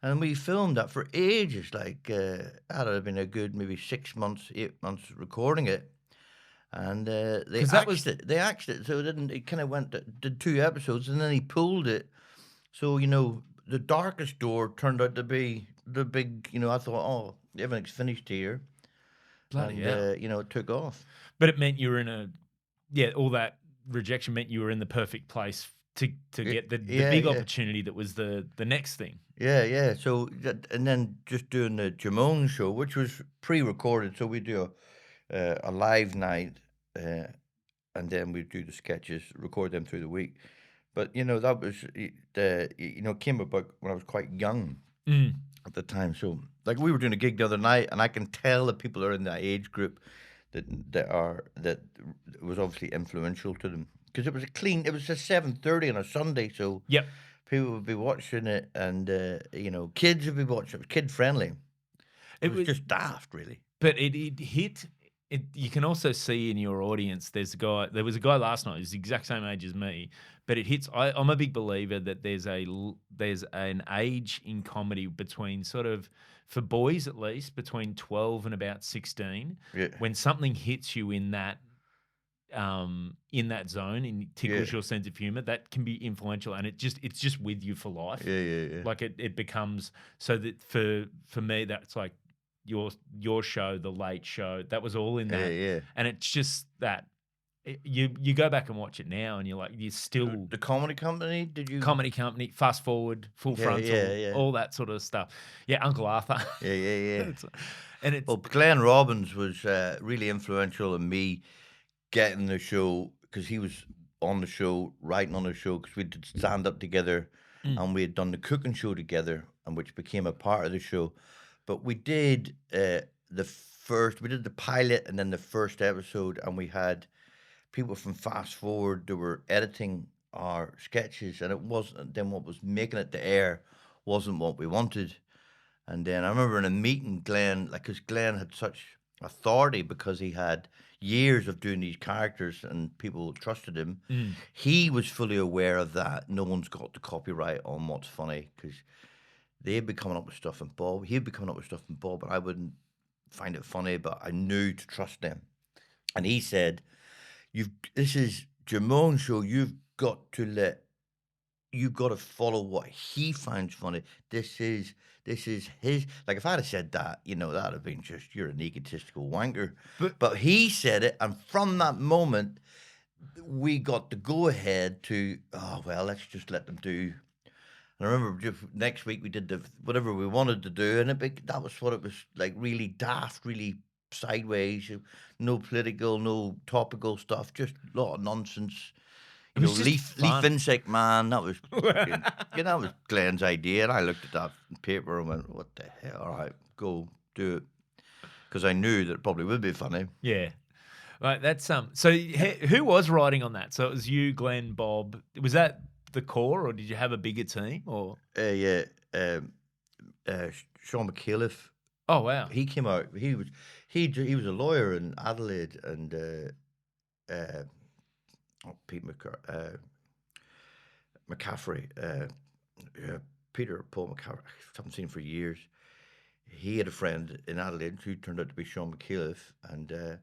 and we filmed that for ages, like, that'd have been a good maybe 6 months, 8 months recording it, and, Because that was they axed it, so it kinda did 2 episodes, and then he pulled it. So, The Darkest Door turned out to be the big, I thought, "Oh, everything's finished here." bloody And, hell. it took off. But it meant you were in a yeah, all that rejection meant you were in the perfect place to get the Yeah, big yeah. opportunity that was the next thing. Yeah, yeah. So and then just doing the Jimeoin show, which was pre-recorded, so we do a live night, uh, and then we do the sketches, record them through the week. But that was came about when I was quite young Mm. at the time. So like we were doing a gig the other night, and I can tell that people are in that age group that was obviously influential to them because it was a 7:30 on a Sunday, so Yep. people would be watching it, and kids would be watching. It was kid friendly. It It was was just daft, really. but it hit you can also see in your audience there was a guy last night who's the exact same age as me, but it hits I'm a big believer that there's an age in comedy between sort of for boys at least between 12 and about 16 Yeah, when something hits you in that zone and yeah, tickles your sense of humor that can be influential and it's just with you for life. yeah, yeah, yeah, Like it becomes so that for me that's like your show, The Late Show, that was all in yeah, that. yeah. And it's just that You go back and watch it now, and you're like, you're still The comedy company, did you? Comedy Company, Fast Forward, Full Yeah, yeah, Frontal, yeah. all that sort of stuff. Yeah, Uncle Arthur. Yeah, yeah, yeah. It's and it's Well, Glenn Robbins was really influential in me getting the show because he was on the show, writing on the show because we did stand up together mm, and we had done the cooking show together, and which became a part of the show. But we did we did the pilot and then the first episode, and we had people from Fast Forward that were editing our sketches, and it wasn't then what was making it to air wasn't what we wanted. And then I remember in a meeting, Glenn, like, because Glenn had such authority because he had years of doing these characters and people trusted him. mm. He was fully aware of that. No one's got the copyright on what's funny because they'd be coming up with stuff and Bob, he'd be coming up with stuff and Bob, and I wouldn't find it funny, but I knew to trust them. And he said, this is Jimeoin's show. You've got to follow what he finds funny. This is his. Like if I'd have said that, that'd have been just you're an egotistical wanker. But But he said it, and from that moment, we got the go ahead to let's just let them do. And I remember just next week we did whatever we wanted to do, and that was what it was like. Really daft, really sideways. No political, no topical stuff. Just a lot of nonsense. it was just Leaf fun. insect man. That was fucking, that was Glenn's idea, and I looked at that paper and went, "What the hell? All right, go do it," because I knew that it probably would be funny. Yeah. Right, that's so who was writing on that? So it was you, Glenn, Bob. Was that the core, or did you have a bigger team? Or Yeah, Sean McAuliffe. oh wow, He came out. He was a lawyer in Adelaide, and Pete McCaffrey, Peter Paul McCaffrey. I haven't seen him for years. He had a friend in Adelaide who turned out to be Sean McAuliffe, and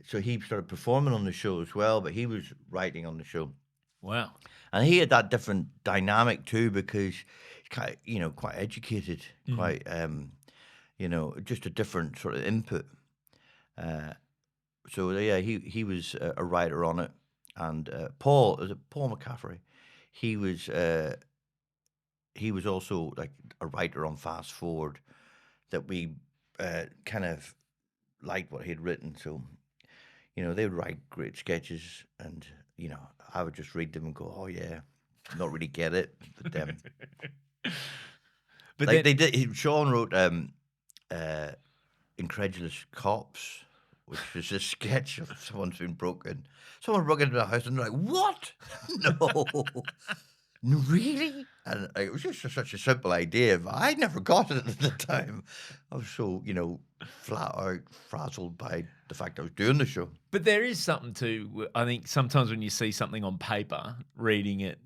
so he started performing on the show as well. But he was writing on the show, wow. and he had that different dynamic too because he's quite educated, Mm. quite just a different sort of input. Uh, so yeah, he was a writer on it, and Paul McCaffrey? He was also like a writer on Fast Forward that we kind of liked what he'd written. So they would write great sketches, and I would just read them and go, oh yeah, not really get it, but But like then they did. Sean wrote Incredulous Cops, which is a sketch of someone broke into the house and they're like, what? No. No, really? And it was just such a simple idea, but I never got it at the time. I was so, flat out frazzled by the fact I was doing the show. But there is something to, I think sometimes when you see something on paper, reading it,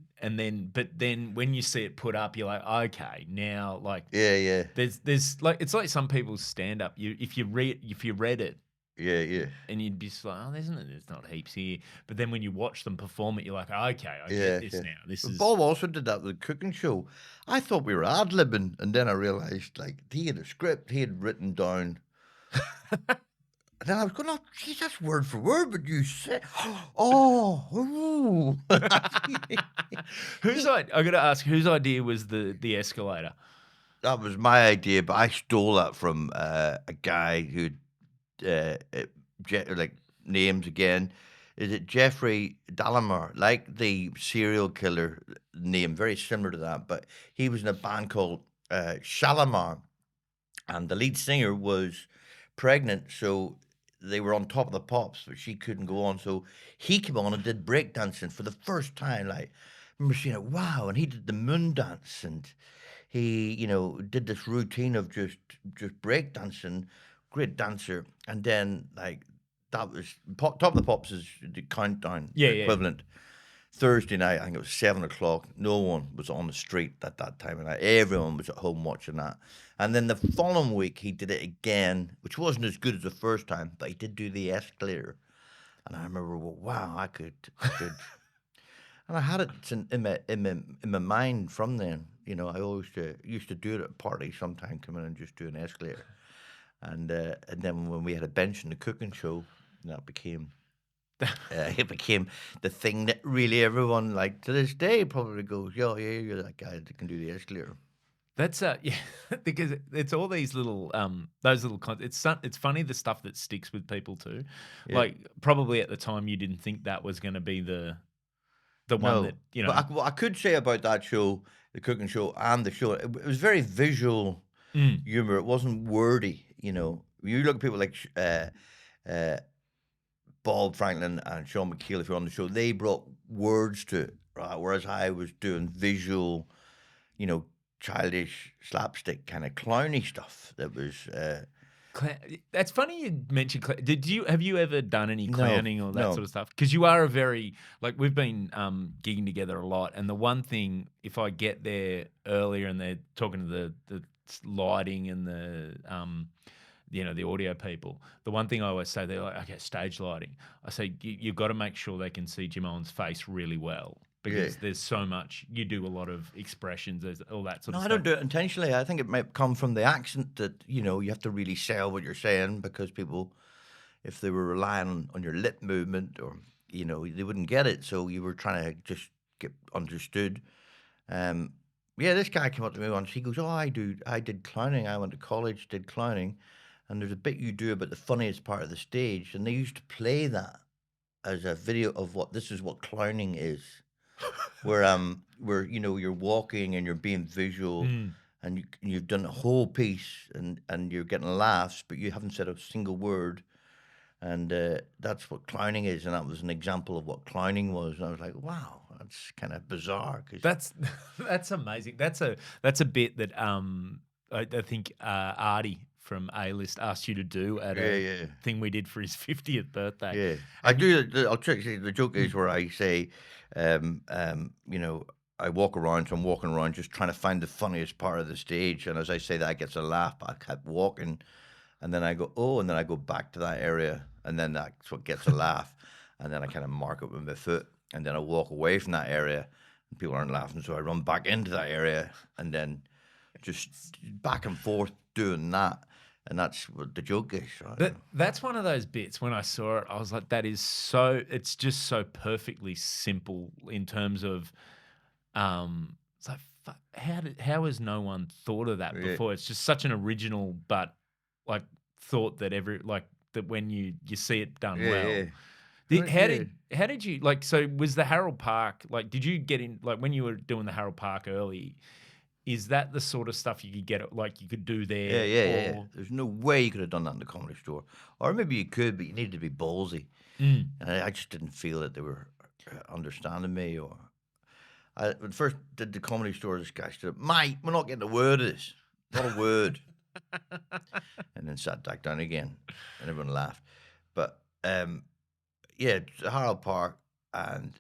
but then when you see it put up, you're like, okay, now like Yeah. there's like it's like some people's stand up. If you read it Yeah. and you'd be just like, oh, there's not heaps here. But then when you watch them perform it, you're like, okay, I Yeah. get this now. This But is Bob also did that with the cooking show. I thought we were ad-libbing, and then I realized, like, he had a script he had written down. And then I was going, oh, geez, that's word for word, but you said, oh, ooh. I got to ask, whose idea was the escalator? That was my idea, but I stole that from a guy who, names again. Is it Jeffrey Dahmer? Like the serial killer name, very similar to that, but he was in a band called Shalimar, and the lead singer was pregnant, so they were on Top of the Pops, but she couldn't go on, so he came on and did breakdancing for the first time. Like, I remember seeing it, wow, and he did the moon dance, and he, did this routine of just breakdancing, great dancer, and then like that was Top of the Pops is the countdown Yeah. equivalent. Thursday night, I think it was 7 o'clock. No one was on the street at that time of night. Everyone was at home watching that. And then the following week, he did it again, which wasn't as good as the first time, but he did do the escalator. And I remember, well, wow, I could. And I had it in my mind from then. I always used to do it at parties sometime, come in and just do an escalator. And then when we had a bench in the cooking show, that became It became the thing that really everyone, like, to this day probably goes, "Yo, yeah, you're that guy that can do the escalator." That's yeah, because it's all these little those little it's funny the stuff that sticks with people too. Yeah. Like probably at the time you didn't think that was going to be the one that, No. you But know. what I could say about that show, the cooking show and the show, it was very visual Mm. humor. It wasn't wordy, you know? You look at people like, uh, Bob Franklin and Sean McKeel, if you're on the show, they brought words to it, right? Whereas I was doing visual, you know, childish, slapstick, kinda clowny stuff that was, That's funny you mentioned. Have you ever done any no, clowning or that no. sort of stuff? Because you are a very like we've been gigging together a lot, and the one thing if I get there earlier and they're talking to the lighting and the the audio people, the one thing I always say they're like, okay, stage lighting. I say you've got to make sure they can see Jimeoin's face really well Yeah. because there's so much. You do a lot of expressions, there's all that sort No, of I stuff. don't do it intentionally. I think it might come from the accent that, you know, you have to really sell what you're saying because people, if they were relying on your lip movement or, you know, they wouldn't get it. So you were trying to just get understood. Um, yeah, this guy came up to me once. He goes, "Oh, I did clowning. I went to college, did clowning. And there's a bit you do about the funniest part of the stage. And they used to play that as a video of this is what clowning is." Where you know you're walking and you're being visual Mm. and you've done a whole piece and you're getting laughs but you haven't said a single word and that's what clowning is, and that was an example of what clowning was, and I was like, wow, that's kind of bizarre because That's that's amazing. That's a bit that I think Artie from A List asked you to do at yeah, a yeah, thing we did for his 50th birthday. yeah. I And do. I'll tell you, the joke is mm, where I say, you know, I walk around, so I'm walking around just trying to find the funniest part of the stage, and as I say that, I gets a laugh. But I kept walking, and then I go, oh, and then I go back to that area, and then that's what gets a laugh, and then I kind of mark it with my foot, and then I walk away from that area, and people aren't laughing, so I run back into that area, and then just back and forth doing that, and that's what the joke is, right? that's one of those bits when I saw it, I was like, it's just so perfectly simple in terms of it's like how has no one thought of that Yeah, before? It's just such an original but like thought that that when you see it done yeah, yeah. well. Right, yeah. How did you like? So was the Harold Park like? Did you get in like when you were doing the Harold Park early? Is that the sort of stuff you could like you could do Yeah, there yeah, yeah, yeah. or? There's no way you could have done that in the Comedy Store, or maybe you could, but you needed to be ballsy. Mm. And I just didn't feel that they were understanding me. Or when first did the Comedy Store, this guy stood up, "Mate, we're not getting a word of this, not a word," and then sat back down again, and everyone laughed. But yeah, Harold Park and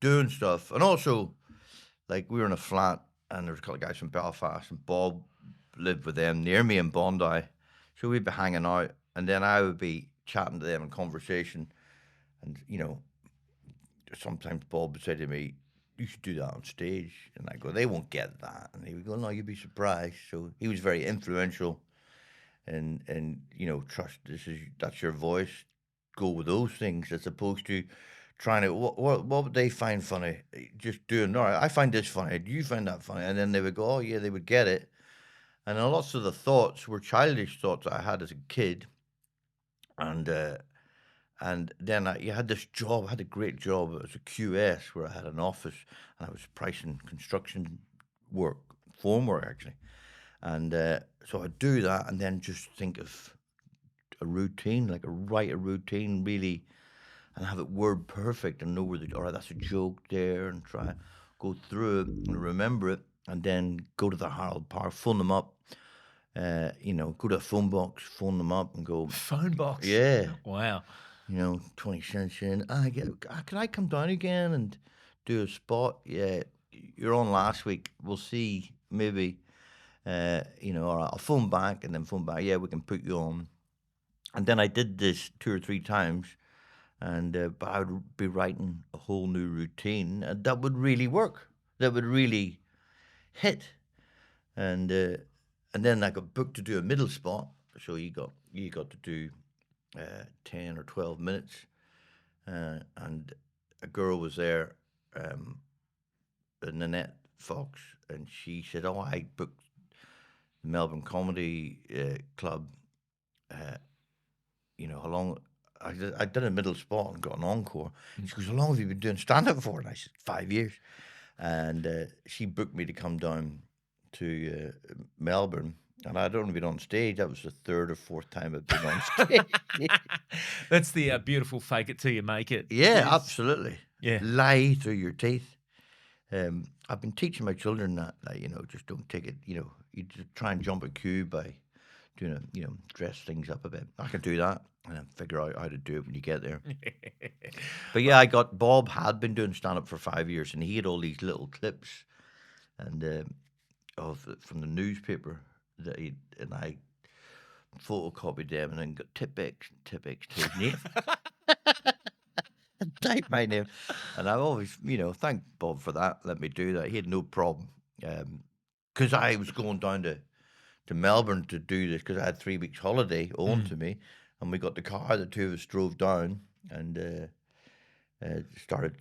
doing stuff, and also like we were in a flat, and there was a couple of guys from Belfast, and Bob lived with them near me in Bondi, so we'd be hanging out, and then I would be chatting to them in conversation, and you know, sometimes Bob would say to me, "You should do that on stage," and I go, "They won't get that," and he would go, "No, you'd be surprised." So he was very influential, and you know, trust that's your voice, go with those things as opposed to trying to what would they find funny? Just doing, all right, I find this funny. Do you find that funny? And then they would go, oh yeah, they would get it. And then lots of the thoughts were childish thoughts I had as a kid. And then you had this job. I had a great job. It was a QS where I had an office and I was pricing construction work, form work actually. And so I'd do that and then just think of a routine, like write a routine really and have it word perfect and know where all right, that's a joke there, and try go through it and remember it, and then go to the Harold Park, phone them up, you know, go to a phone box, phone them up, and go, Phone box. yeah, Wow. you know, 20 cents in. Can I come down again and do a spot? Yeah, you're on last week. We'll see, maybe. You know, all right, I'll phone back and then phone back. Yeah, we can put you on. And then I did this 2 or 3 times, and but I would be writing a whole new routine, and that would really work. That would really hit, and then I got booked to do a middle spot. So you got to do 10 or 12 minutes, and a girl was there, Nanette Fox, and she said, "Oh, I booked the Melbourne Comedy Club. Uh, how long?" I'd done a middle spot and got an encore. She goes, "How long have you been doing stand up for?" And I said, 5 years. And she booked me to come down to Melbourne. And I'd only been on stage. That was the third or fourth time I'd been on stage. That's the beautiful fake it till you make it. Yeah, Yes. absolutely. Yeah. Lie through your teeth. I've been teaching my children that, just don't take it, you just try and jump a queue by doing dress things up a bit. I can do that and then figure out how to do it when you get there. But yeah, Bob had been doing stand up for 5 years, and he had all these little clips and from the newspaper and I photocopied them and then got Tipex to his name. And typed my name. And I always, thank Bob for that. Let me do that. He had no problem. Because I was going down to Melbourne to do this because I had 3 weeks holiday owed to me. And we got the car, the two of us drove down and started,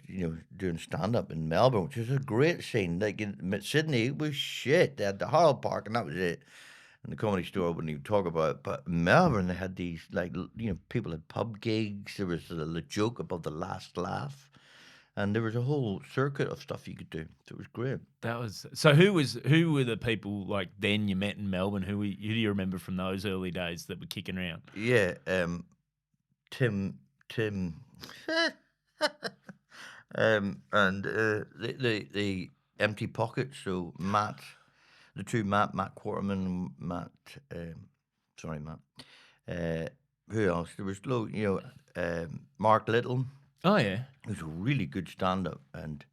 doing stand-up in Melbourne, which is a great scene. Like in Sydney, it was shit. They had the Harold Park and that was it. And the Comedy Store, I wouldn't even talk about it. But in Melbourne, they had these, people had pub gigs. There was the joke above the last laugh. And there was a whole circuit of stuff you could do. So it was great. That was so. Who were the people like then you met in Melbourne? Who do you remember from those early days that were kicking around? Yeah, Tim, and the Empty Pockets. So Matt, the two Matt Quarterman, and Matt. Sorry, Matt. Who else? There was Mark Little. Oh yeah, He was a really good stand-up and.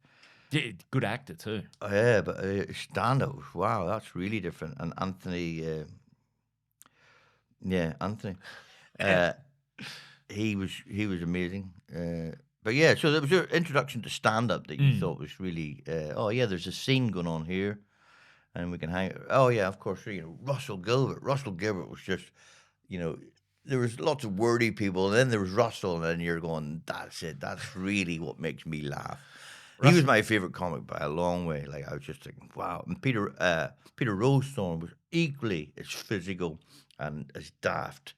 Yeah, good actor too. Yeah, but stand-up, wow, that's really different. And Anthony, Anthony, he was amazing. But yeah, so there was your introduction to stand-up that you thought was really, there's a scene going on here, and we can hang. Oh yeah, of course, Russell Gilbert. Russell Gilbert was just, there was lots of wordy people, and then there was Russell, and then you're going, that's it. That's really what makes me laugh. He was my favorite comic by a long way. Like I was just thinking, wow. And Peter Rosethorn was equally as physical and as daft.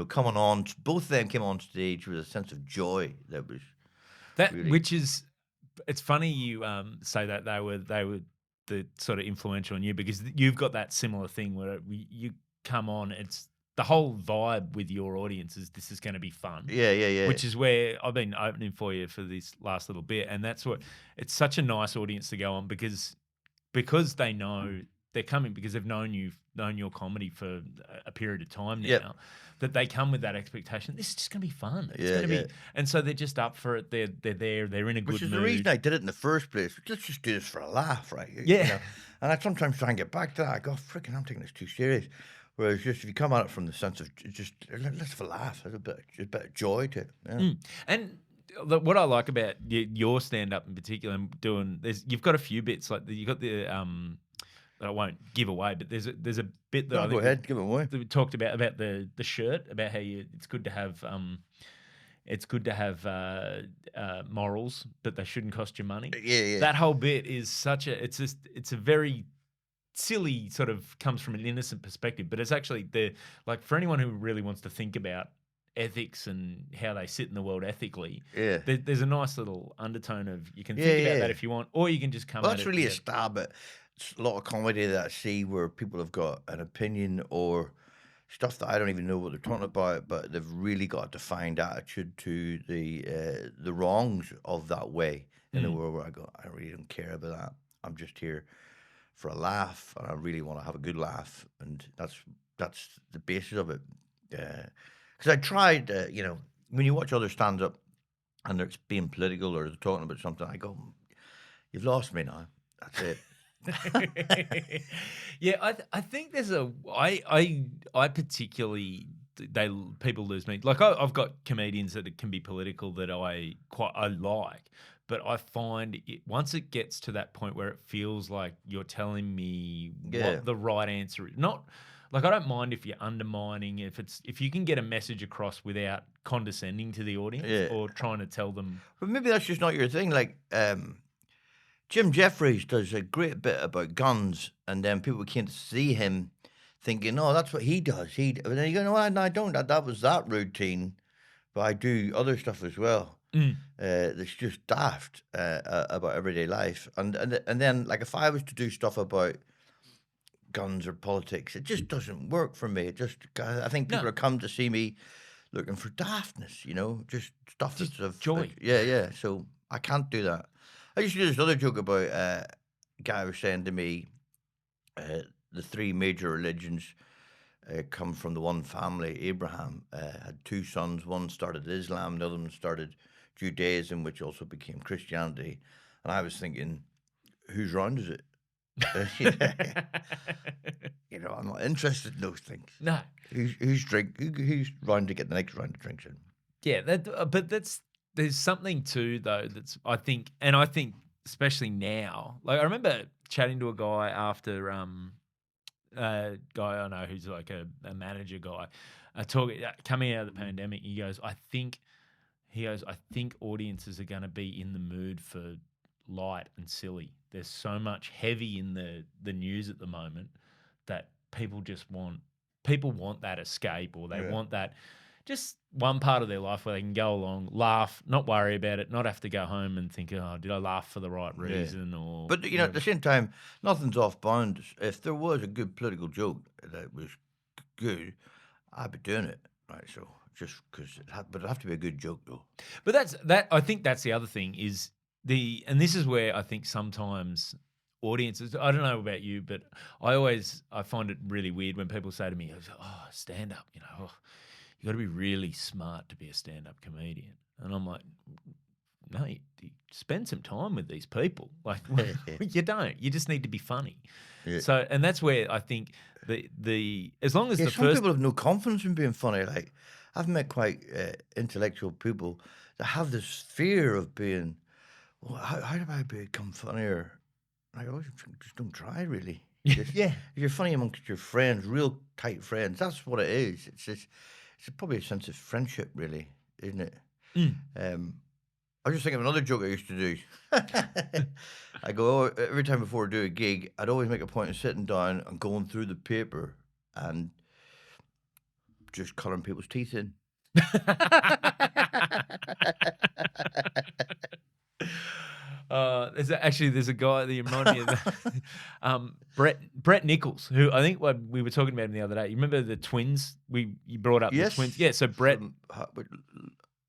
Coming on, both of them came on stage with a sense of joy that was really... Which is, it's funny you say that they were the sort of influential on you because you've got that similar thing where you come on, it's the whole vibe with your audience is this is going to be fun. Yeah. Which is where I've been opening for you for this last little bit, and that's what it's such a nice audience to go on because they know they're coming because they've known your comedy for a period of time now. That they come with that expectation. This is just going to be fun. It's going to be, and so they're just up for it. They're there. They're in a good mood. Which is the reason I did it in the first place. Let's just do this for a laugh, right? Yeah. And I sometimes try and get back to that. I go, freaking, I'm taking this too serious. Whereas just if you come at it from the sense of just let's have a laugh, there's a bit of joy to it. Yeah. And what I like about your stand up in particular, and you've got a few bits like you've got the that I won't give away, but there's a bit that go ahead, give it away. That we talked about the shirt, about how it's good to have morals, but they shouldn't cost you money. Yeah. That whole bit is it's a very silly sort of comes from an innocent perspective, but it's actually for anyone who really wants to think about ethics and how they sit in the world ethically. Yeah, there's a nice little undertone of you can think about that if you want, or you can just come. Well, that's really a stab at a lot of comedy that I see where people have got an opinion or stuff that I don't even know what they're talking about, but they've really got a defined attitude to the wrongs of that way in the world where I go, I really don't care about that. I'm just here for a laugh, and I really want to have a good laugh, and that's the basis of it. Because I tried, when you watch other stand-up and it's being political or they're talking about something, I go, you've lost me now. That's it. Yeah, I think there's I particularly people lose me. Like I've got comedians that can be political that I like, but I find once it gets to that point where it feels like you're telling me what the right answer is, not like I don't mind if you're undermining, if you can get a message across without condescending to the audience Yeah. or trying to tell them. But maybe that's just not your thing. Like Jim Jeffries does a great bit about guns, and then people came to see him thinking, "Oh, that's what he does." And then you go, "No, I don't. That was that routine, but I do other stuff as well. That's just daft about everyday life." And then, like, if I was to do stuff about guns or politics, it just doesn't work for me. I think people No. are come to see me looking for daftness, just stuff Just that's of joy. yeah. So I can't do that. I used to do this other joke about a guy was saying to me, the three major religions come from the one family. Abraham had two sons. One started Islam, the other one started Judaism, which also became Christianity. And I was thinking, whose round is it? I'm not interested in those things. No. Who's round to get the next round of drinks in? Yeah, but there's something too though that's I think especially now. Like I remember chatting to a guy after a guy I know who's like a manager guy, coming out of the pandemic. He goes, I think audiences are going to be in the mood for light and silly. There's so much heavy in the news at the moment that people want that escape, or they want that just one part of their life where they can go along, laugh, not worry about it, not have to go home and think, oh, did I laugh for the right reason? Or But at the same time, nothing's off bounds. If there was a good political joke that was good, I'd be doing it. Right, so just because but it'd have to be a good joke though. But I think that's the other thing is and this is where I think sometimes audiences, I don't know about you, but I find it really weird when people say to me, oh, stand up, you got to be really smart to be a stand-up comedian. And I'm like, no, you spend some time with these people. Like, you don't. You just need to be funny. Yeah. So, and that's where I think as long as the some people have no confidence in being funny. Like, I've met quite intellectual people that have this fear of being, well, how do I become funnier? I always just don't try, really. If you're funny amongst your friends, real tight friends, that's what it is. It's probably a sense of friendship, really, isn't it? I was just thinking of another joke I used to do. I go, every time before I do a gig, I'd always make a point of sitting down and going through the paper and just colouring people's teeth in. There's a guy that you remind me of Brett Nichols, who I think we were talking about him the other day. You remember the twins? You brought up the twins. Yeah, so Brett from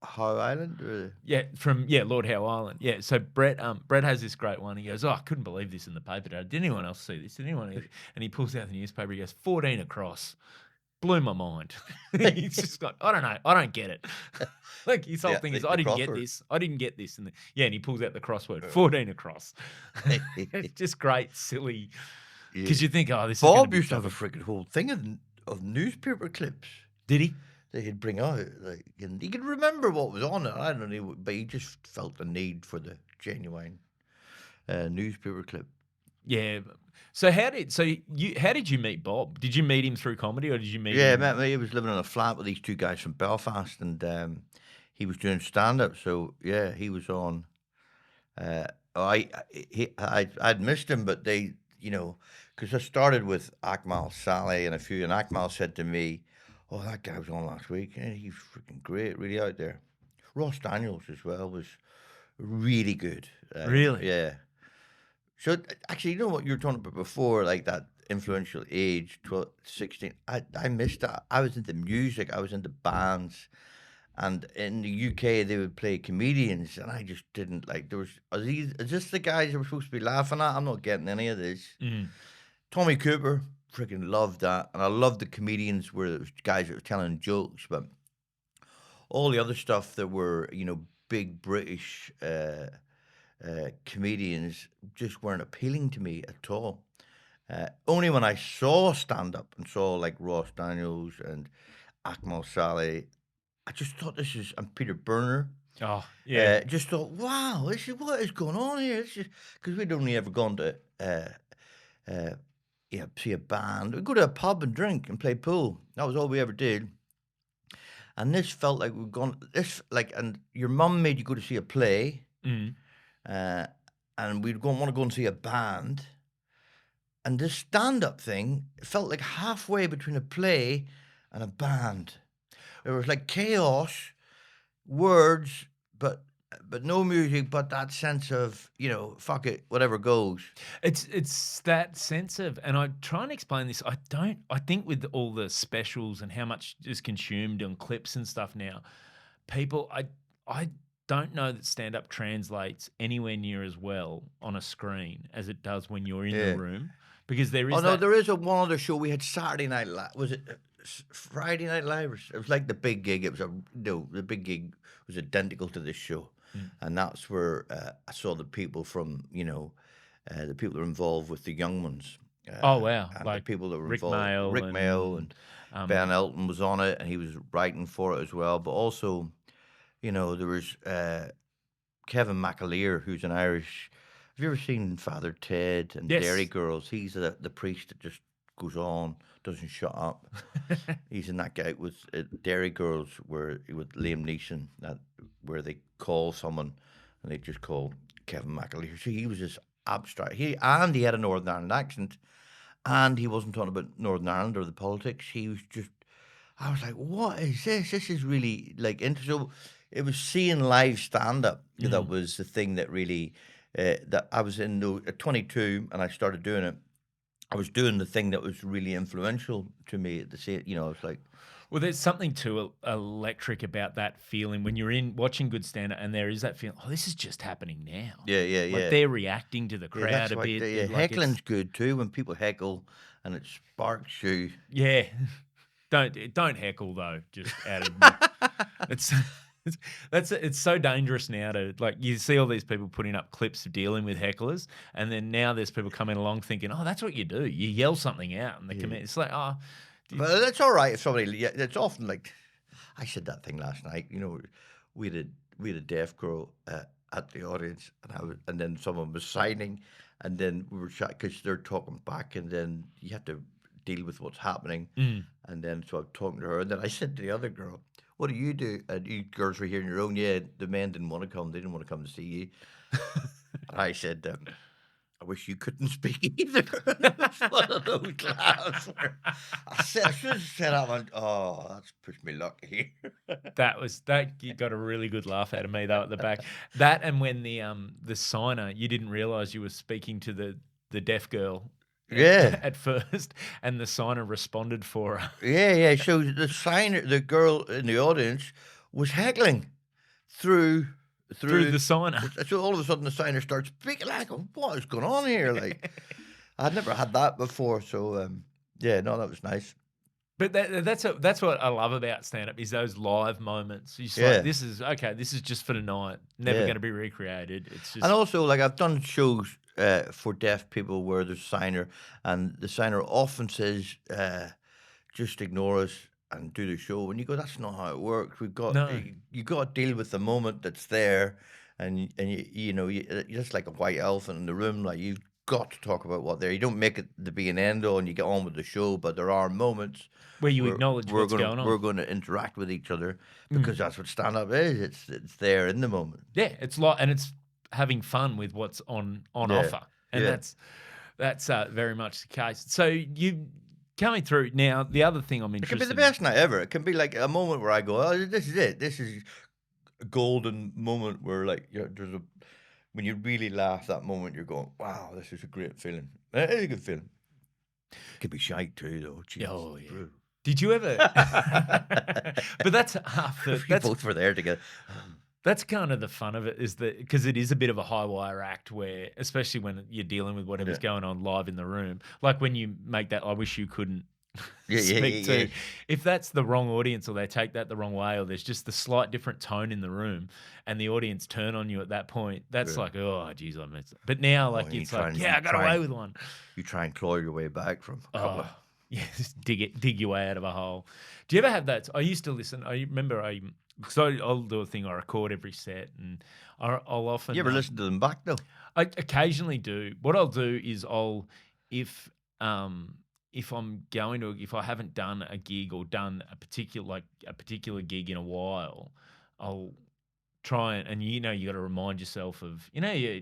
Howe Island? Or? Yeah, from Lord Howe Island. Yeah, so Brett has this great one. He goes, oh, I couldn't believe this in the paper today. Did anyone else see this? And he pulls out the newspaper. He goes, 14 across. Blew my mind. He's just like, I don't know. I don't get it. Like his whole thing is, I didn't get this. I didn't get this. And and he pulls out the crossword, 14 across. It's just great, silly. Because you think, oh, this Bob is used to have a freaking whole thing of newspaper clips. Did he? They could bring out, like, and he could remember what was on it. I don't know, but he just felt the need for the genuine newspaper clip. Yeah. So how did you meet Bob? Did you meet him through comedy, or did you meet him? Yeah, I met him. He was living in a flat with these two guys from Belfast, and he was doing stand-up. So yeah, he was on. I'd missed him, but they, because I started with Akmal Saleh and a few, and Akmal said to me, "Oh, that guy was on last week, and he's freaking great, really out there." Ross Daniels as well was really good. Really? Yeah. So actually, you know what you were talking about before, like that influential age, 12, 16. I missed that. I was into music. I was into bands. And in the UK, they would play comedians, and I just didn't like. Is this the guys that were supposed to be laughing at? I'm not getting any of this. Tommy Cooper, freaking loved that. And I loved the comedians where it was guys that were telling jokes, but all the other stuff that were, big British comedians just weren't appealing to me at all. Only when I saw stand-up and saw like Ross Daniels and Akmal Saleh, I just thought and Peter Berner. Oh, yeah. Just thought, wow, what is going on here? Because we'd only ever gone to see a band. We'd go to a pub and drink and play pool. That was all we ever did. And this felt like we'd gone. And your mum made you go to see a play, Mm. uh, and we'd want to go and see a band. And this stand-up thing felt like halfway between a play and a band. There was like chaos, words, but no music, but that sense of, fuck it, whatever goes. It's that sense of, and I try and explain this. I think with all the specials and how much is consumed on clips and stuff now, people, I don't know that stand up translates anywhere near as well on a screen as it does when you're in Yeah. the room, because there is Oh no, that. there is one other show we had Saturday Night Live. Was it Friday Night Live? It was like the big gig. It was the big gig was identical to this show, and that's where I saw the people from the people that were involved with the young ones. Oh wow, And like the people that were Rick involved. Mail Rick Mail and Ben Elton was on it, and he was writing for it as well. But also, there was Kevin McAleer, who's an Irish. Have you ever seen Father Ted and Yes. Dairy Girls? He's the priest that just goes on, doesn't shut up. He's in that guy with Dairy Girls, with Liam Neeson, where they call someone and they just call Kevin McAleer. So he was just abstract. He had a Northern Ireland accent, and he wasn't talking about Northern Ireland or the politics. He was just. I was like, what is this? This is really like interesting. So it was seeing live stand up that was the thing that really. That I was at 22 and I started doing it. I was doing the thing that was really influential to me at the same. I was like, Well, there's something too electric about that feeling when you're in watching good stand up, and there is that feeling. Oh, this is just happening now. yeah. Like they're reacting to the crowd that's a why- bit. Yeah, like heckling's good too when people heckle and it sparks you. Yeah. Don't heckle though. Just out of it's so dangerous now to, like, you see all these people putting up clips of dealing with hecklers, and then now there's people coming along thinking, oh, that's what you do. You yell something out, and the comment. It's like, oh, But it's all right if somebody. Yeah, it's often like I said that thing last night. We had a deaf girl at the audience, and then someone was signing, and then we were chatting because they're talking back, and then you have to deal with what's happening, and then so I'm talking to her, and then I said to the other girl, "What do you do?" And you girls were here on your own. Yeah, the men didn't want to come. They didn't want to come to see you. And I said, I wish you couldn't speak either. It's one of those laughs where I should have said that one. Oh, that's pushed me lucky here. that you got a really good laugh out of me though at the back. That, and when the signer, you didn't realize you were speaking to the deaf girl. Yeah. At first, and the signer responded for her. Yeah. So the girl in the audience was heckling through Through the signer. So all of a sudden the signer starts speaking like, what is going on here? Like, I'd never had that before. So, that was nice. But that's what I love about stand-up is those live moments. You're just like, this is just for tonight. Never going to be recreated. It's just. And also, like, I've done shows for deaf people where there's a signer, and the signer often says, just ignore us and do the show. And you go, that's not how it works. You got to deal with the moment that's there, and you're just like a white elephant in the room. Like, you've got to talk about what there. You don't make it the be and end all, and you get on with the show. But there are moments where you acknowledge what's going on. We're going to interact with each other because that's what stand up is. It's there in the moment. Yeah, it's and it's having fun with what's on offer, and that's very much the case. So you. Coming through now, the other thing I'm interested in. It can be the best night ever. It can be like a moment where I go, oh, this is it. This is a golden moment where, like, when you really laugh, that moment, you're going, wow, this is a great feeling. It is a good feeling. It could be shite too, though. Jesus, oh, yeah. Did you ever? But that's half the. We both were there together. That's kind of the fun of it, is that because it is a bit of a high wire act where, especially when you're dealing with whatever's going on live in the room, like when you make that, I wish you couldn't speak to. If that's the wrong audience, or they take that the wrong way, or there's just the slight different tone in the room, and the audience turn on you at that point, that's like, oh, geez, I missed it. But now, like, it's like, I got away with one. You try and claw your way back from a couple of. Yeah, just dig your way out of a hole. Do you ever have that? I used to listen. I remember because I'll do a thing. I record every set, and I'll often. You ever listen to them back though? I occasionally do. What I'll do is if if I haven't done a gig or done a particular gig in a while, I'll try and you got to remind yourself of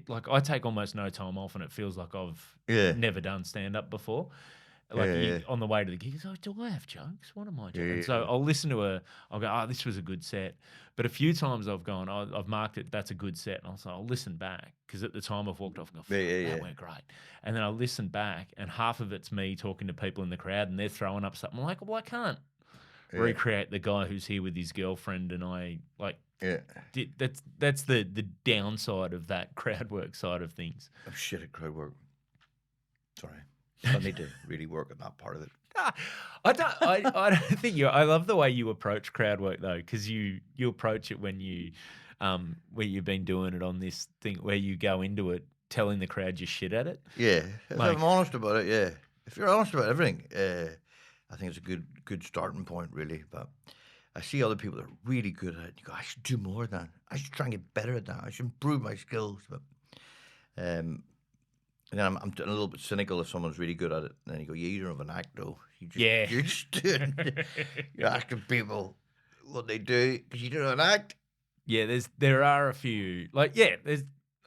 like I take almost no time off, and it feels like I've Yeah. never done stand up before. Like Yeah. on the way to the gig, it's like, do I have jokes? What am I doing? Yeah. So I'll listen to I'll go, oh, this was a good set. But a few times I've gone, I've marked it, that's a good set. And I'll listen back because at the time I've walked off and go, that went great. And then I'll listen back, and half of it's me talking to people in the crowd, and they're throwing up something. I'm like, well, I can't recreate the guy who's here with his girlfriend, and I like. Yeah. That's the downside of that crowd work side of things. I'm shit at crowd work. Sorry. I need to really work on that part of it. I don't think you. I love the way you approach crowd work though, because you approach it when you, where you've been doing it on this thing where you go into it telling the crowd you're shit at it. Yeah, if I'm honest about it. Yeah, if you're honest about everything, I think it's a good starting point, really. But I see other people that are really good at it. You go, I should do more of that. I should try and get better at that. I should improve my skills. But and then I'm a little bit cynical if someone's really good at it. And then you go, yeah, you don't have an act though. You're just doing, you're asking people what they do because you don't have an act. Yeah, there are a few there's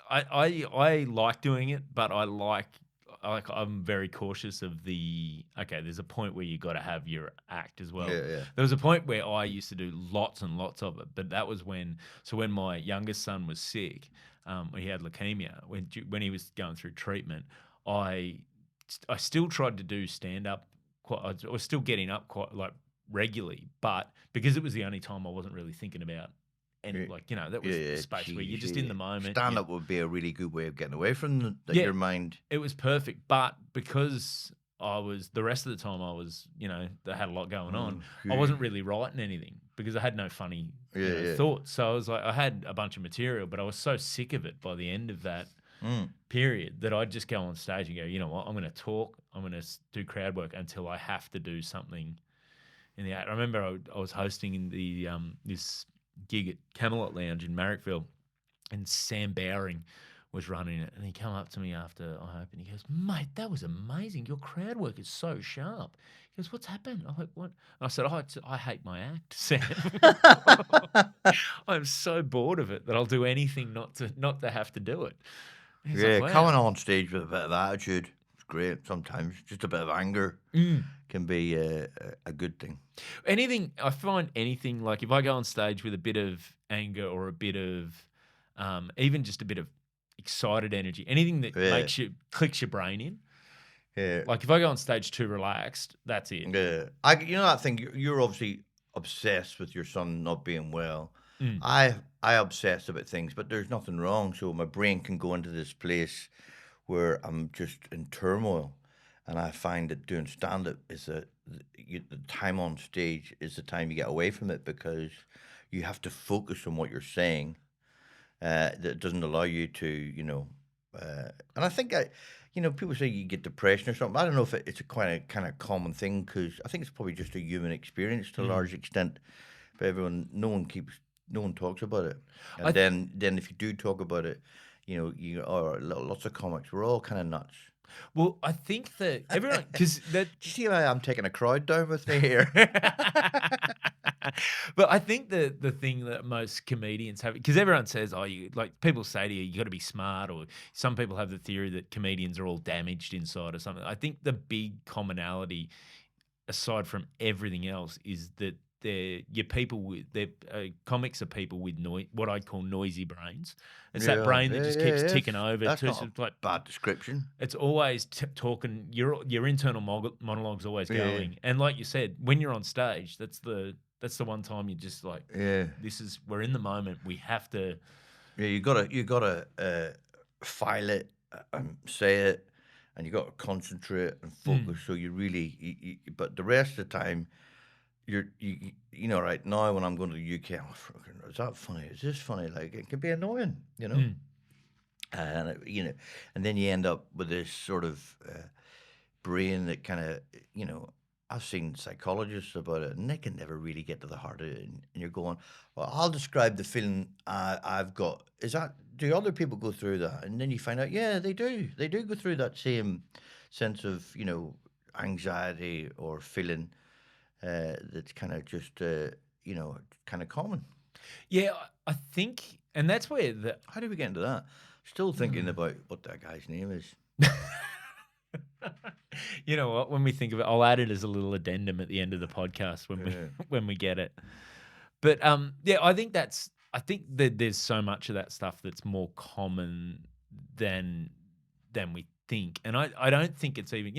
I like doing it, but I'm very cautious of there's a point where you got to have your act as well. Yeah. There was a point where I used to do lots and lots of it, but that was when my youngest son was sick, he had leukemia, when he was going through treatment, I still tried to do stand up. I was still getting up quite like regularly, but because it was the only time I wasn't really thinking about. And that was the space where you're just in the moment. Stand up would be a really good way of getting away from your mind. It was perfect, but because the rest of the time I was, I had a lot going on. I wasn't really writing anything because I had no funny thoughts. So I was like, I had a bunch of material, but I was so sick of it by the end of that period that I'd just go on stage and go, you know what, I'm going to talk, I'm going to do crowd work until I have to do something in the act. I remember I was hosting in the this gig at Camelot Lounge in Marrickville, and Sam Bowring was running it, and he came up to me after I opened. He goes, mate, that was amazing. Your crowd work is so sharp. He goes, what's happened? I'm like, what? I said, I hate my act, Sam. I'm so bored of it that I'll do anything not to have to do it. He's like, wow. Coming on stage with a bit of attitude is great sometimes. Just a bit of anger can be a good thing. I find anything, like if I go on stage with a bit of anger or a bit of, even just a bit of excited energy, anything that clicks your brain in. Yeah. Like if I go on stage too relaxed, that's it. Yeah. I think you're obviously obsessed with your son not being well. I obsess about things, but there's nothing wrong. So my brain can go into this place where I'm just in turmoil. And I find that doing stand-up is the time on stage is the time you get away from it, because you have to focus on what you're saying. That doesn't allow you to, and I think people say you get depression or something. I don't know if it's a kind of common thing, because I think it's probably just a human experience to a large extent. But no one talks about it. And then if you do talk about it, lots of comics, we're all kind of nuts. Well, I think that everyone, because do you see how I'm taking a crowd down with me here? But I think the thing that most comedians have, because everyone says, people say to you got to be smart, or some people have the theory that comedians are all damaged inside or something. I think the big commonality, aside from everything else, is that comics are people with what I'd call noisy brains. It's that brain that just keeps ticking over. That's not a bad description. It's always talking. Your internal monologue's always going. And like you said, when you're on stage, that's the one time you're just like, we're in the moment. We have to. Yeah, you gotta file it and say it, and you got to concentrate and focus. So you really, but the rest of the time, right now when I'm going to the UK, is that funny? Is this funny? Like, it can be annoying, and and then you end up with this sort of brain that kind of, I've seen psychologists about it, and they can never really get to the heart of it. And you're going, well, I'll describe the feeling I've got. Do other people go through that? And then you find out, yeah, they do. They do go through that same sense of, anxiety or feeling that's kind of just, kind of common. Yeah, I think, and that's where the How do we get into that? Still thinking about what that guy's name is. you know what? When we think of it, I'll add it as a little addendum at the end of the podcast when we Yeah. when we get it. But yeah, I think that there's so much of that stuff that's more common than we think, and I don't think it's even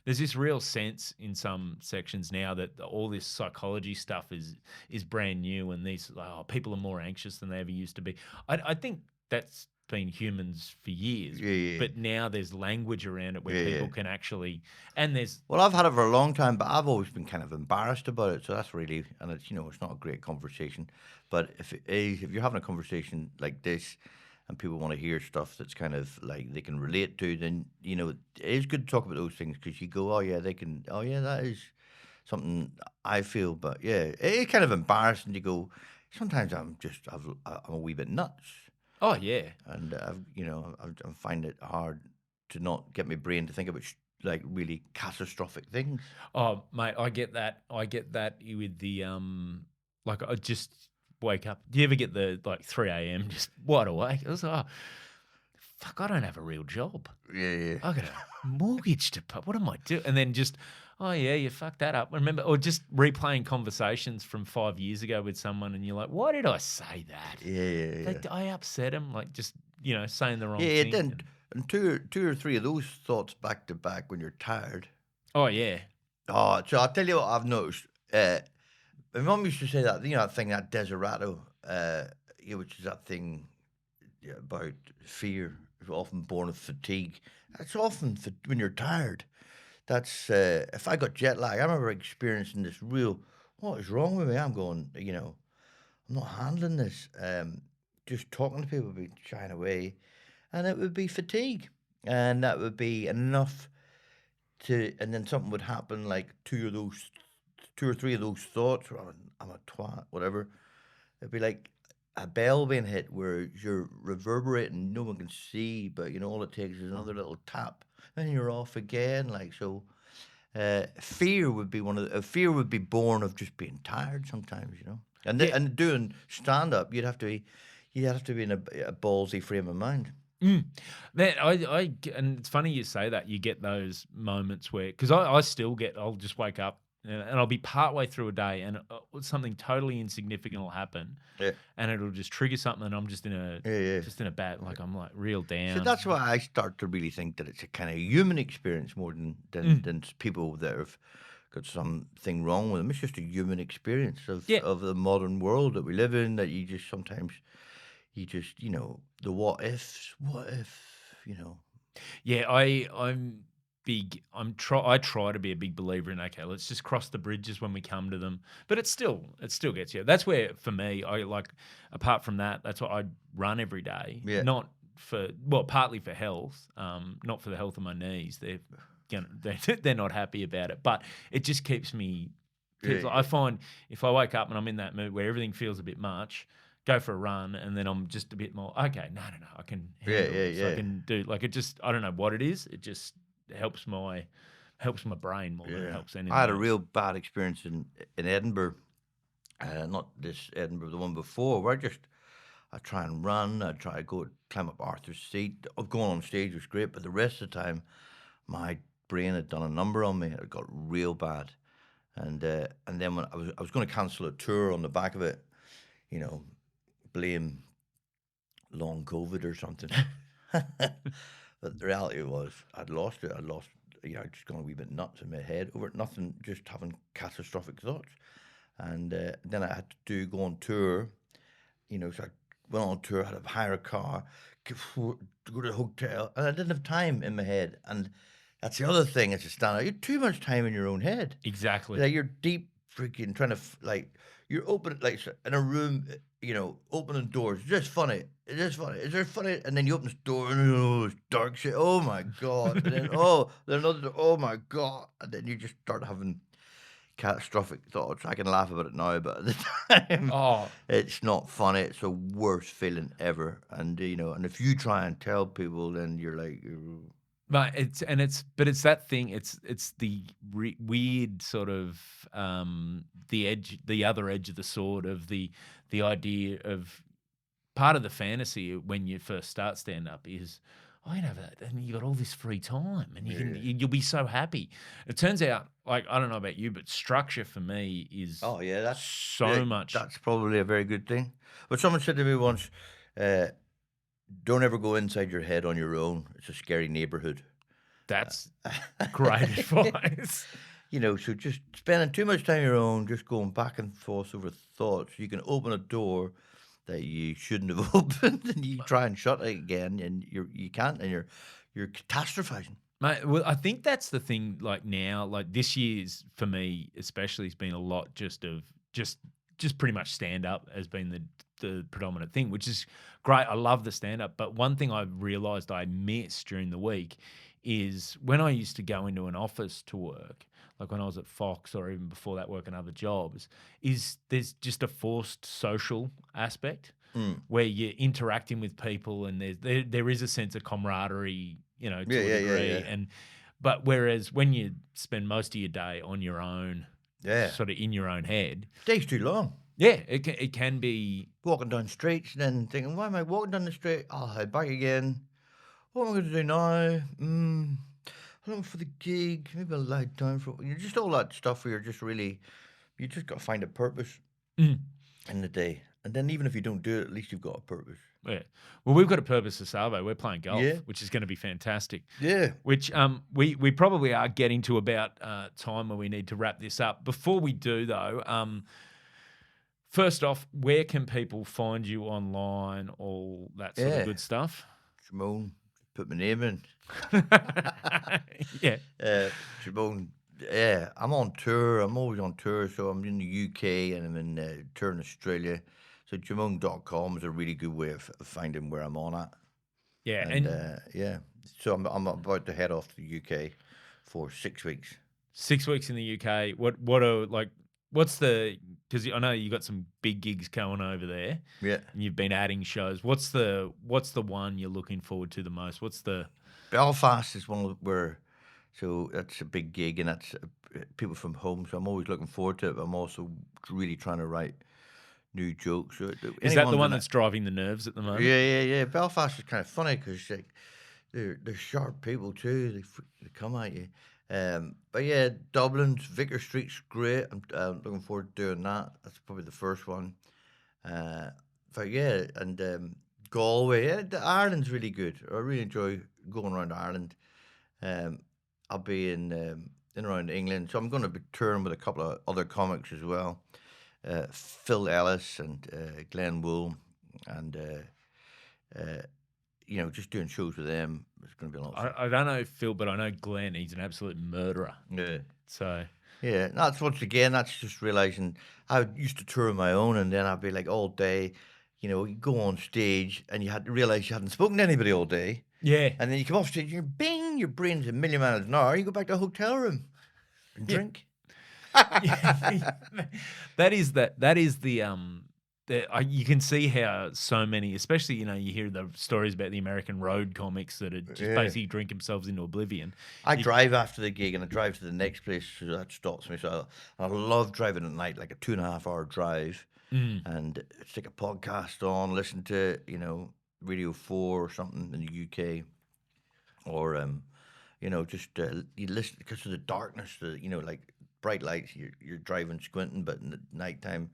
there's this real sense in some sections now that all this psychology stuff is brand new, and these people are more anxious than they ever used to be. I think that's been humans for years, Yeah. but now there's language around it where Yeah, people yeah. can actually, and there's Well, I've had it for a long time, but I've always been kind of embarrassed about it. So that's really, and it's it's not a great conversation. But if you're having a conversation like this, and people want to hear stuff that's kind of like they can relate to, then it is good to talk about those things because you go, oh yeah, they can, oh yeah, that is something I feel. But yeah, it is kind of embarrassing to go. Sometimes I'm a wee bit nuts. oh yeah. And I find it hard to not get my brain to think about like really catastrophic things. Oh, mate, I get that. I get that with the like I just wake up. Do you ever get the like 3 a.m. just wide awake? I was like, oh, fuck, I don't have a real job. Yeah. I got a mortgage to pay. What am I doing? And then just, oh yeah, you fucked that up. Remember, or just replaying conversations from 5 years ago with someone, and you're like, why did I say that? Yeah. I upset him, like just saying the wrong Yeah, thing. then and two or three of those thoughts back to back when you're tired. Oh yeah. Oh, so I'll tell you what I've noticed. My mum used to say that, that thing, that deserato, which is that thing about fear, is often born of fatigue. That's often when you're tired. That's if I got jet lag. I remember experiencing this real. What is wrong with me? I'm going. I'm not handling this. Just talking to people would be shying away, and it would be fatigue, and that would be enough to. And then something would happen, like two or three of those thoughts. Or I'm a twat, whatever. It'd be like a bell being hit where you're reverberating, no one can see, but all it takes is another little tap, and you're off again. Like so, fear would be fear would be born of just being tired sometimes, and Yeah. and doing stand up, you'd have to be in a ballsy frame of mind. Man, and it's funny you say that. You get those moments where, because I still get, I'll just wake up and I'll be partway through a day and something totally insignificant will happen, Yeah. and it'll just trigger something, and I'm just in a bad, like I'm like real down. So that's why I start to really think that it's a kind of human experience more than people that have got something wrong with them. It's just a human experience of the modern world that we live in. That you just sometimes the what if. Yeah, I'm big. I try to be a big believer in, okay, let's just cross the bridges when we come to them. But it still gets you. That's where for me, I like, apart from that, that's why I run every day. Yeah. Not for, well, partly for health, not for the health of my knees. They're not happy about it, but it just keeps me. I find if I wake up and I'm in that mood where everything feels a bit much, go for a run, and then I'm just a bit more, okay, no, I can handle it. So I can do, like, it just, I don't know what it is. It just helps my brain more than it helps anything I had a else. real bad experience in Edinburgh, not this Edinburgh, the one before, where I try and run, I try to go climb up Arthur's Seat. Going on stage was great, but the rest of the time, my brain had done a number on me. It got real bad, and then when I was going to cancel a tour on the back of it, blame long COVID or something. But the reality was I'd lost it. I'd just gone a wee bit nuts in my head over it. Nothing, just having catastrophic thoughts. And then I had to go on tour, so I went on tour, had to hire a car, go to the hotel, and I didn't have time in my head. And that's the other thing as a stand-up. You have too much time in your own head. Exactly. Like you're deep freaking trying to, you're open, like in a room, opening doors. It's just funny. It's just funny. Is there funny? And then you open this door and it's dark shit. Oh my God. And then, then another door. Oh my God. And then you just start having catastrophic thoughts. I can laugh about it now, but at the time, it's not funny. It's the worst feeling ever. And, and if you try and tell people, then you're like, But it's that thing. It's the weird sort of the other edge of the sword of the idea of part of the fantasy when you first start stand up is, oh, you know that, and you got all this free time, and you'll be so happy. It turns out, like, I don't know about you, but structure for me is Oh yeah, so much. that's probably a very good thing. But someone said to me once, "Don't ever go inside your head on your own. It's a scary neighborhood." That's great advice. You know, so just spending too much time on your own, just going back and forth over thoughts, you can open a door that you shouldn't have opened, and you try and shut it again, and you can't, and you're catastrophizing. Mate, well, I think that's the thing. Like now, like this year's for me, especially, has been a lot just of just pretty much stand up has been the predominant thing, which is great. I love the stand up, but one thing I realised I missed during the week is when I used to go into an office to work, like when I was at Fox or even before that, working other jobs, is there's just a forced social aspect Mm. where you're interacting with people and there is a sense of camaraderie, you know, to a degree. Yeah. And but whereas when you spend most of your day on your own, Yeah. sort of in your own head, Day's too long. yeah, it can be. Walking down streets and then thinking, why am I walking down the street? I'll head back again. What am I going to do now? I'm looking for the gig. Maybe I'll lie down for you. Just all that stuff where you're just really, you just got to find a purpose Mm. in the day. And then even if you don't do it, at least you've got a purpose. Yeah. Well, we've got a purpose to Savo. We're playing golf, Yeah. which is going to be fantastic. Yeah. Which we probably are getting to about time where we need to wrap this up. Before we do, though, first off, where can people find you online, all that sort of good stuff? Jimeoin, put my name in. Yeah. Jimeoin, yeah, I'm on tour. I'm always on tour. So I'm in the UK and I'm in tour in Australia. So Jimeoin.com is a really good way of finding where I'm on at. Yeah. And yeah, so I'm about to head off to the UK for 6 weeks. 6 weeks in the UK. What are like? What's the? Because I know you got some big gigs going over there. Yeah, And you've been adding shows. What's the one you're looking forward to the most? What's the? Belfast is one where, so that's a big gig and that's people from home. So I'm always looking forward to it. But I'm also really trying to write new jokes. So Is that the one that's driving the nerves at the moment? Yeah. Belfast is kind of funny because like they're sharp people too. They come at you. But yeah, Dublin's Vicar Street's great. I'm looking forward to doing that. That's probably the first one. But yeah, and Galway, Ireland's really good. I really enjoy going around Ireland. I'll be in around England, so I'm going to be touring with a couple of other comics as well. Phil Ellis and Glenn Wool, and you know, just doing shows with them. It's going to be a lot of fun. I don't know Phil, but I know Glenn. He's an absolute murderer. Yeah. So Yeah, that's once again, that's just realizing I used to tour on my own, and then I'd be like all day, you know, you go on stage and you had to realize you hadn't spoken to anybody all day. yeah, And then you come off stage, you're bing, your brain's a million miles an hour. You go back to a hotel room and Yeah. drink. that is you can see how so many, especially, you know, you hear the stories about the American road comics that are just Yeah. basically drink themselves into oblivion. I drive after the gig and I drive to the next place, so that stops me. So I love driving at night, like a 2.5 hour drive, and stick a podcast on, listen to, you know, Radio 4 or something in the UK, or you know, just you listen because of the darkness, you know, like bright lights, you're driving squinting, but in the nighttime,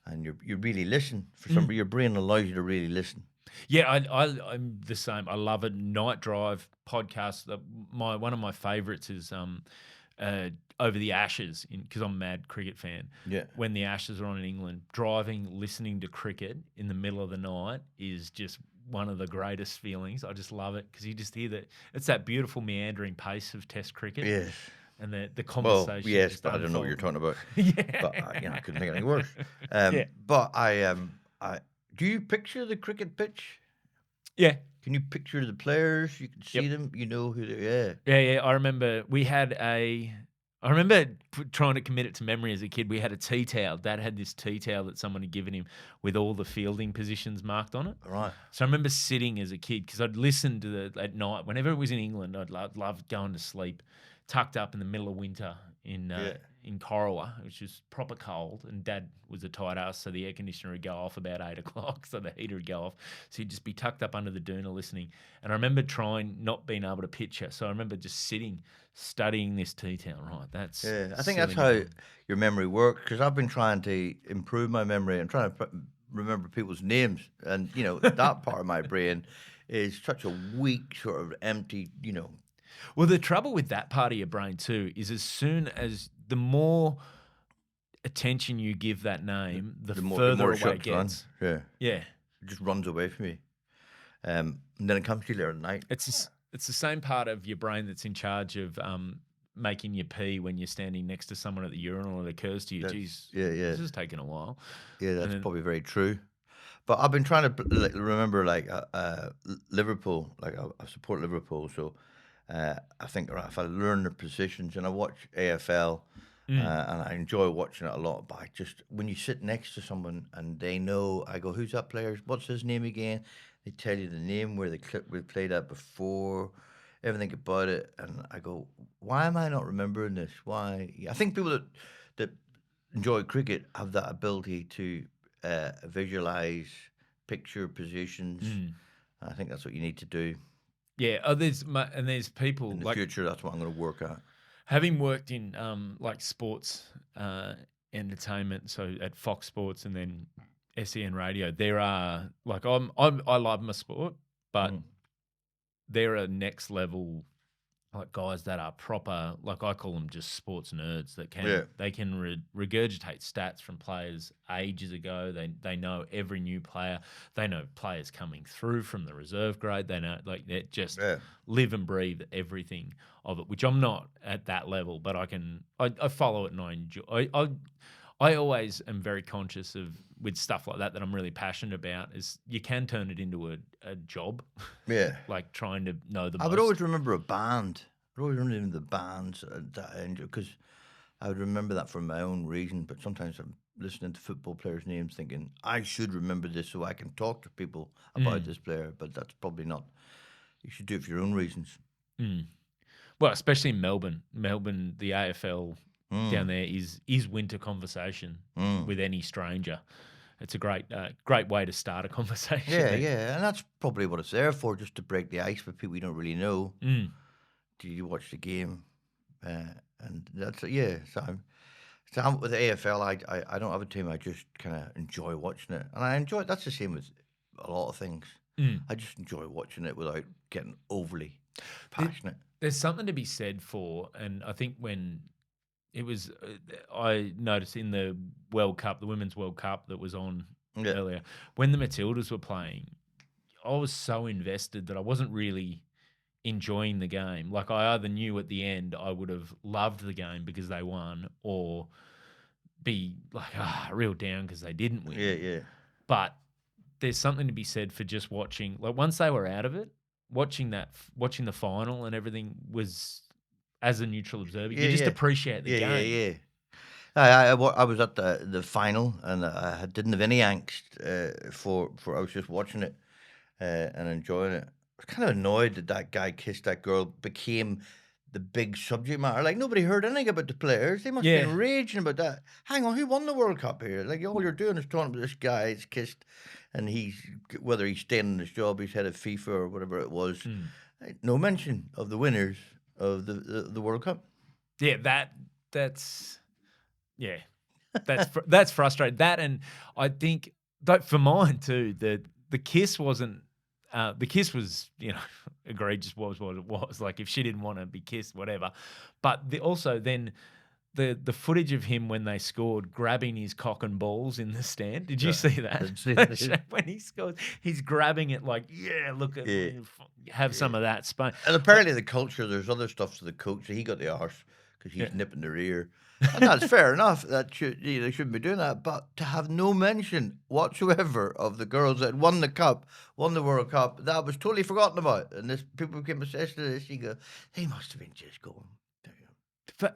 and you really listen for some. Your brain allows you to really listen. Yeah, I'm the same. I love a night drive podcast. One of my favorites is Over the Ashes, because I'm a mad cricket fan. Yeah. When the Ashes are on in England, driving, listening to cricket in the middle of the night is just one of the greatest feelings. I just love it because you just hear that it's that beautiful meandering pace of Test cricket. Yes. And the Well, conversation. yes, just but I don't know what you're unfolds. talking about. Yeah. But you know, I couldn't think of anything worse. Yeah. But I do you picture the cricket pitch? Yeah. Can you picture the players? You can see them. You know who they are. Yeah. I remember we had a I remember trying to commit it to memory as a kid. We had a tea towel. Dad had this tea towel that someone had given him with all the fielding positions marked on it. Right. So I remember sitting as a kid because I'd listen to at night whenever it was in England. I'd love going to sleep, tucked up in the middle of winter in Corowa, which was proper cold. And Dad was a tight ass, so the air conditioner would go off about 8 o'clock, so the heater would go off. So he'd just be tucked up under the doona listening. And I remember trying not being able to picture. So I remember just sitting, studying this tea towel. Right, that's I think that's how your memory works, because I've been trying to improve my memory and trying to remember people's names, and that part of my brain is such a weak, sort of empty. Well, the trouble with that part of your brain too is as soon as the more attention you give that name, the further away it gets. Yeah, Yeah, it just runs away from you, and then it comes to you later at night. it's the same part of your brain that's in charge of making you pee when you're standing next to someone at the urinal. It occurs to you, geez, this is taking a while. Yeah, that's probably very true. But I've been trying to remember, Liverpool. I support Liverpool, so I think if I learn their positions, and I watch AFL, and I enjoy watching it a lot. But when you sit next to someone and they know, I go, "Who's that player? What's his name again?" They tell you the name, where the clip we played at before, everything about it, and I go, "Why am I not remembering this? Why?" I think people that enjoy cricket have that ability to visualize picture positions. I think that's what you need to do. Yeah, there's people in the future. That's what I'm going to work at. Having worked in sports entertainment, so at Fox Sports and then SEN Radio, there are I love my sport, but there are next level guys that are proper, I call them just sports nerds that can regurgitate stats from players ages ago. They know every new player. They know players coming through from the reserve grade. They know they just live and breathe everything of it, which I'm not at that level, but I follow it and I enjoy. I always am very conscious of with stuff like that I'm really passionate about is you can turn it into a job. Yeah. Like trying to know the I would always remember a band. I would always remember the bands because I would remember that for my own reason. But sometimes I'm listening to football players' names thinking, I should remember this so I can talk to people about this player. But that's probably not. You should do it for your own reasons. Well, especially in Melbourne. Melbourne, the AFL down there is winter conversation with any stranger. It's a great way to start a conversation. Yeah, and that's probably what it's there for, just to break the ice with people you don't really know. Do you watch the game? And that's So with the AFL, I don't have a team. I just kind of enjoy watching it, and I enjoy. That's the same with a lot of things. I just enjoy watching it without getting overly passionate. There's something to be said for, and I think when it was, I noticed in the World Cup, the Women's World Cup that was on earlier, when the Matildas were playing, I was so invested that I wasn't really enjoying the game. Like I either knew at the end I would have loved the game because they won, or be real down because they didn't win. Yeah. But there's something to be said for just watching. Like once they were out of it, watching the final and everything was, as a neutral observer, you just appreciate the game. I was at the final and I didn't have any angst for I was just watching it and enjoying it. I was kind of annoyed that guy kissed that girl became the big subject matter. Like nobody heard anything about the players. They must have been raging about that. Hang on, who won the World Cup here? Like all you're doing is talking about this guy is kissed, and whether he's staying in his job, he's head of FIFA or whatever it was. No mention of the winners of the World Cup. Yeah, that's frustrating. That, and I think for mine too, the kiss wasn't. The kiss was, egregious. Was what it was. Like if she didn't want to be kissed, whatever. But also then the footage of him when they scored, grabbing his cock and balls in the stand. Did you see that? When he scored, he's grabbing it like, look at me, have some of that. And apparently the culture, there's other stuff to the coach. He got the arse because he's nipping their ear. And that's fair enough. They shouldn't be doing that. But to have no mention whatsoever of the girls that won the World Cup, that was totally forgotten about. And people became obsessed with this. You go, they must have been just going,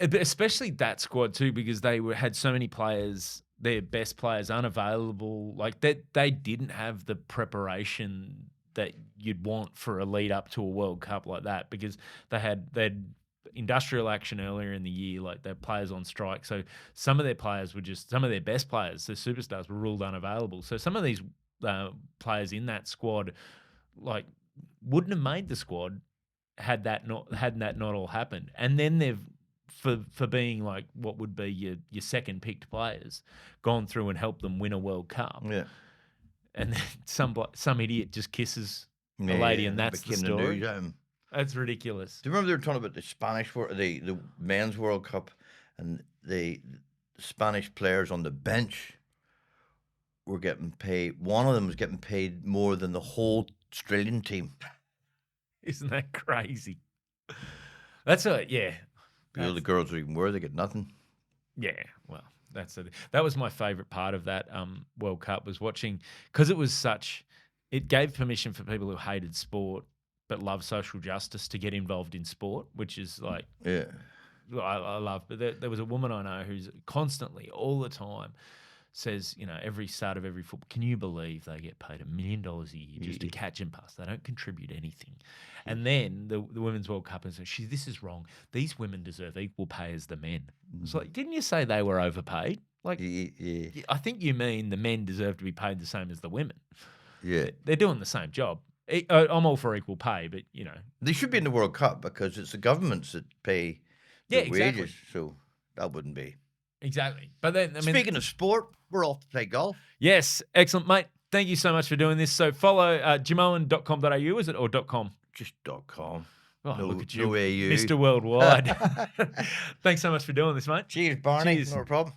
Especially that squad too, because had so many players, their best players unavailable. Like they didn't have the preparation that you'd want for a lead up to a World Cup like that, because they'd industrial action earlier in the year, like their players on strike. So some of their best players, the superstars, were ruled unavailable. So some of these players in that squad, like, wouldn't have made the squad hadn't that not all happened. And then they've, for being like what would be your second picked players, gone through and helped them win a World Cup. Yeah. And then some idiot just kisses a lady, and that's the became story. news, yeah. That's ridiculous. Do you remember they were talking about the men's World Cup, and the Spanish players on the bench were getting paid? One of them was getting paid more than the whole Australian team. Isn't that crazy? That's yeah. The girls are even worse; they get nothing. Yeah, well, that was my favourite part of that World Cup, was watching, because it gave permission for people who hated sport but love social justice to get involved in sport, which is like, Yeah. I love. But there was a woman I know who's constantly, all the time, says, every start of every football, can you believe they get paid $1 million a year just to catch and pass? They don't contribute anything. And then the Women's World Cup, and says, this is wrong. These women deserve equal pay as the men. It's like, didn't you say they were overpaid? Like, Yeah. I think you mean the men deserve to be paid the same as the women. Yeah. They're doing the same job. I'm all for equal pay, but They should be in the World Cup because it's the governments that pay the wages, so that wouldn't be. Exactly. But then, Speaking of sport, we're off to play golf. Yes, excellent, mate. Thank you so much for doing this. So follow jimeoin.com.au, is it, or .com? Just .com. Oh, No- look at you, no AU. Mr. Worldwide. Thanks so much for doing this, mate. Cheers, Barney. Cheers. No problem.